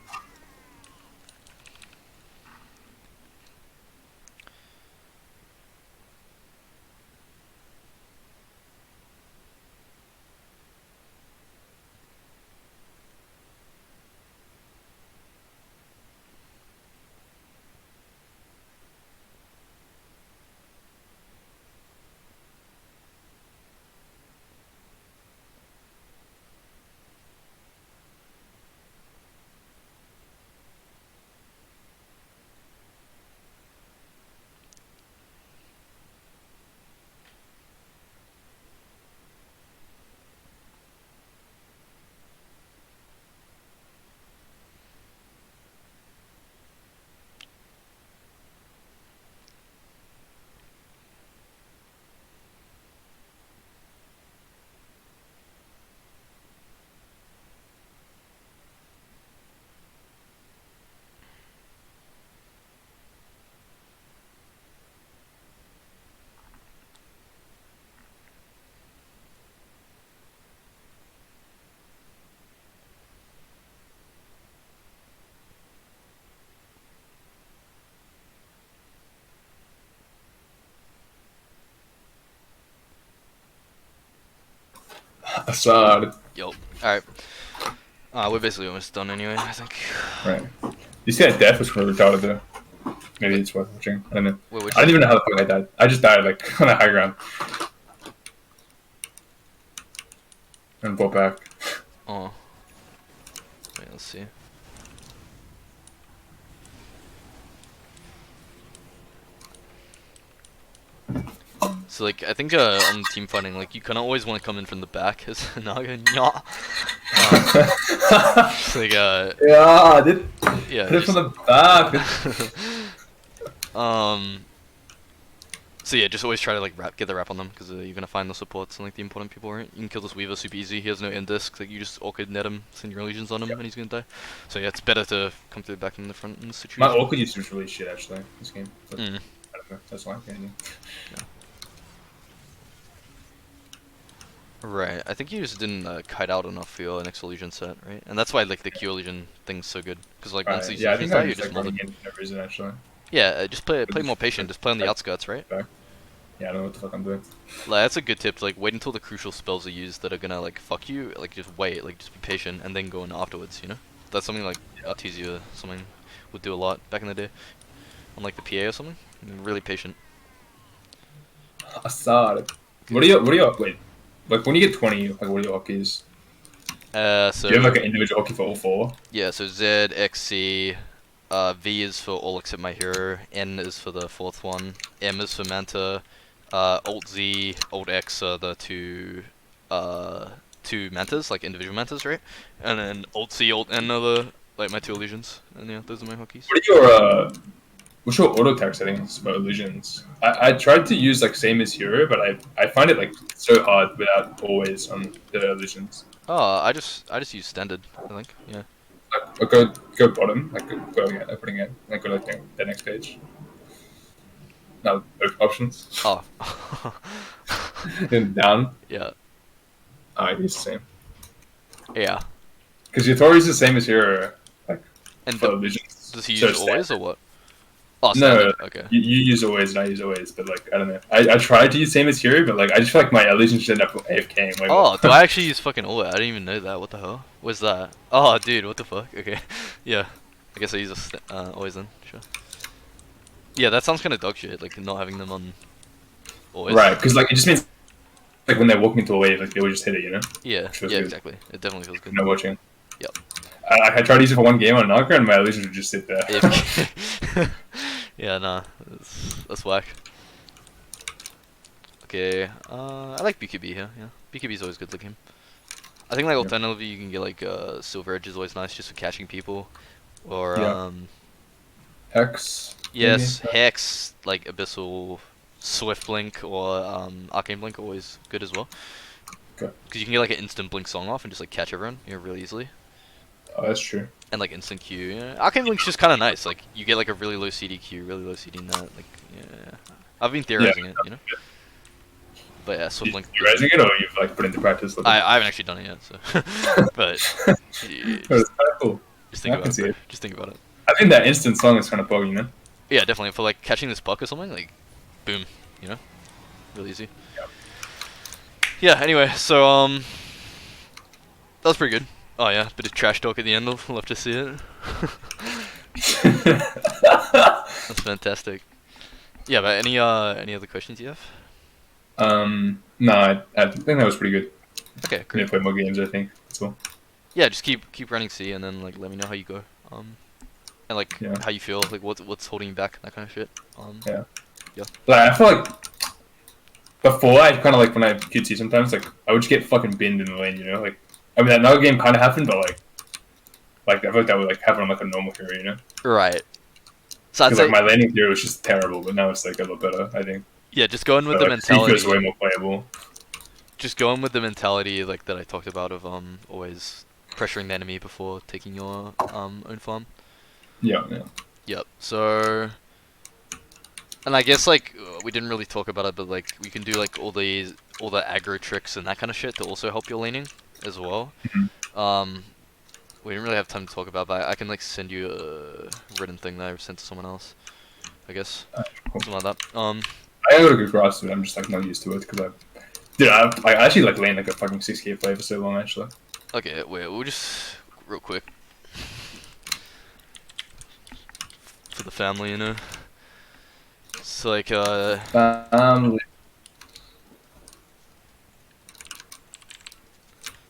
Assad. Yo. All right. We're basically almost done anyway. I think. Right. This guy death was kind of retarded though. Maybe Wait. it's worth watching. I don't know. Wait. What'd I you don't say? even know how the fuck I died. I just died like on a high ground and brought back. Oh. Wait. Let's see. So like I think on team fighting, like you kind of always want to come in from the back as Naga. Nya. Just like Yeah, I did yeah, put it from just the back. um. So yeah, just always try to like get the wrap on them because you're gonna find the supports and like the important people, right? You can kill this Weaver super easy. He has no end disc. Like you just awkward net him, send your illusions on him, and he's gonna die. So yeah, it's better to come through the back and the front in this My situation. awkward usage was really shit actually this game. But Mm. I don't know. That's why. Yeah. Yeah. Right, I think you just didn't kite out enough for your next illusion set, right? And that's why like the Q illusion thing's so good, because like once Right. these Yeah, I illusions think die, I'm you're just just like running molded. in for no reason actually. Yeah, just play But more patient, just play on the outskirts, right? back. Yeah, I don't know what the fuck I'm doing. Like that's a good tip to like wait until the crucial spells are used that are gonna like fuck you, like just wait, like just be patient and then go in afterwards, you know? That's something like Artesia or something would do a lot back in the day. On like the PA or something. Really patient. Assad. Good. What are your wait? Like when you get 20, like what are your hockeys? Do you have So like an individual hockey for all four? yeah, so Z, X, C, V is for all except my hero, N is for the fourth one, M is for Manta, Alt Z, Alt X are the two Mantas, like individual Mantas, right? And then Alt C, Alt N are the, like my two illusions, and yeah, those are my hockeys. What are your what's your auto attack settings for illusions? I tried to use like same as hero, but I find it like so hard without always on the illusions. Oh, I just use standard, I think, yeah. Like go bottom, like going out, putting it, like go like the next page. No options. Oh. Then down. Yeah. I use the same. Yeah. Because your Tori is the same as hero, like And for illusions. does he So use it always or standard. what? Oh, No, standard, okay. you use always and I use always, but like I don't know. I tried to use same as hero, but like I just feel like my illusions end up AFKing way more. Oh, do I actually use fucking all I didn't even know that. What the hell? What's that? Oh, dude, what the fuck? Okay. Yeah. I guess I use always then. Sure. Yeah, that sounds kind of dog shit, like not having them on always. Right, because like it just means like when they're walking into a wave, like they would just hit it, you know. Yeah, Which feels yeah, good. exactly. It definitely feels good. No watching. Yep. I tried to use it for one game on Naga, and my illusions would just sit there. AFK. Yeah, nah, that's whack. Okay, I like BKB here, yeah. BKB is always good looking. I think like Yeah. alternatively you can get like Silver Edge is always nice just for catching people. Or Yeah. Hex. yes, Maybe? Hex, like Abyssal, Swift Blink, or Arcane Blink are always good as well. Okay. Because you can get like an instant Blink song off and just like catch everyone, you know, really easily. Oh, that's true. And like instant Q, yeah. Arcane Blink's just kind of nice, like you get like a really low CD Q, really low CD net, like, yeah. I've been theorizing it, you know? But yeah, Swift Blink. You raising it, or you've like put into practice? I haven't actually done it yet, so. But, yeah, But it's kind of cool. just think I about can it, see bro. it. Just think about it. I think that instant song is kind of buggy, you know. Yeah, definitely, for like catching this puck or something, like, boom, you know? Really easy. Yeah. Yeah, anyway, so, that was pretty good. Oh yeah, bit of trash talk at the end, I'll love to see it. That's fantastic. Yeah, but any other questions you have? No, I think that was pretty good. Okay, I need great. to play more games, I think. That's all. Yeah, just keep running C and then like let me know how you go. And like Yeah. how you feel, like what's holding you back, that kind of shit. Yeah. Yeah. Like I feel like before I kind of like when I could see sometimes like I would just get fucking binned in the lane, you know. Like I mean that another game kind of happened, but like I feel like that would like happen on like a normal hero, you know. Right. So I'd Because say like my laning hero was just terrible, but now it's like a lot better, I think. yeah, just go in with So, the like, Seeker is mentality. way more playable. Just go in with the mentality like that I talked about of always pressuring the enemy before taking your own farm. Yeah, yeah. Yep. So, and I guess like we didn't really talk about it, but like we can do like all the aggro tricks and that kind of shit to also help your laning as well. Mhm. We didn't really have time to talk about, but I can like send you a written thing that I sent to someone else. I guess Cool. something like that. I got a good grasp of it. I'm just like not used to it because I actually like lane like a fucking 6K play for so long actually. Okay, wait, we'll just real quick for the family, you know. It's like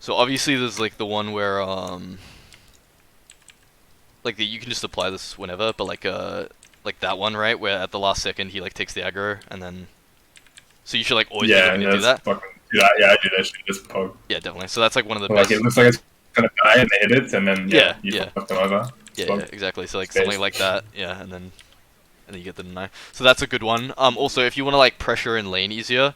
so obviously there's like the one where like you can just apply this whenever, but like that one, right, where at the last second he like takes the aggro and then So you should like always be Yeah, looking yeah, to do that's that. fucking. Yeah, I do that shit. It's pug. Yeah, definitely. So that's like one of the Like it best. looks like it's gonna die, and they hit it, and then yeah, Yeah, you yeah, fuck them over. It's yeah, yeah, pug. exactly. So like something Space. like that. Yeah, and then you get the deny. So that's a good one. Also if you want to like pressure in lane easier,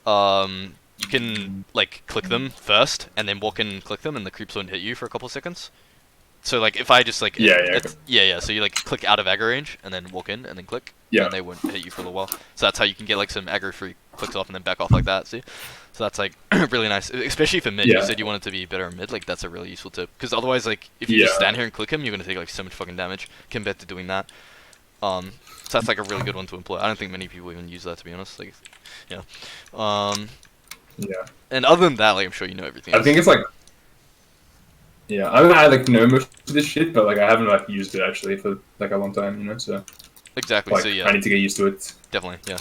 you can like click them first and then walk in and click them, and the creeps won't hit you for a couple seconds. So like if I just like Yeah, yeah, it's yeah. So you like click out of aggro range and then walk in and then click, yeah, and they won't hit you for a little while. So that's how you can get like some aggro free clicks off and then back off like that. See, so that's like really nice, especially for mid. You yeah, said you wanted to be better in mid, like that's a really useful tip. Because otherwise, like if you just yeah, stand here and click him, you're gonna take like so much fucking damage compared to doing that. So that's like a really good one to employ. I don't think many people even use that, to be honest. Like, yeah. yeah. And other than that, like I'm sure you know everything I else. think it's like. Yeah, I mean, I like know most of this shit, but like I haven't like used it actually for like a long time, you know. So Exactly. like So yeah, I need to get used to it. definitely, yeah.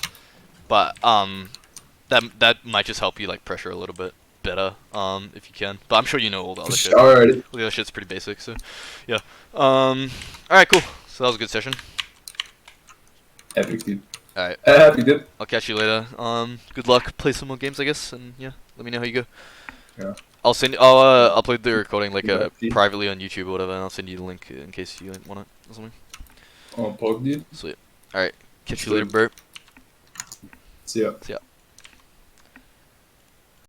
But that might just help you like pressure a little bit better, if you can. But I'm sure you know all the other shit. All Alright. the other shit's pretty basic. So, yeah. All right, cool. So that was a good session. Epic, dude. All right. Epic, dude. I'll catch you later. Good luck. Play some more games, I guess, and yeah, let me know how you go. Yeah. I'll upload the recording like Good luck, dude. privately on YouTube or whatever, and I'll send you the link in case you want it or something. Oh, pog, dude. Sweet. All right. Catch you later, bro. See ya. See ya.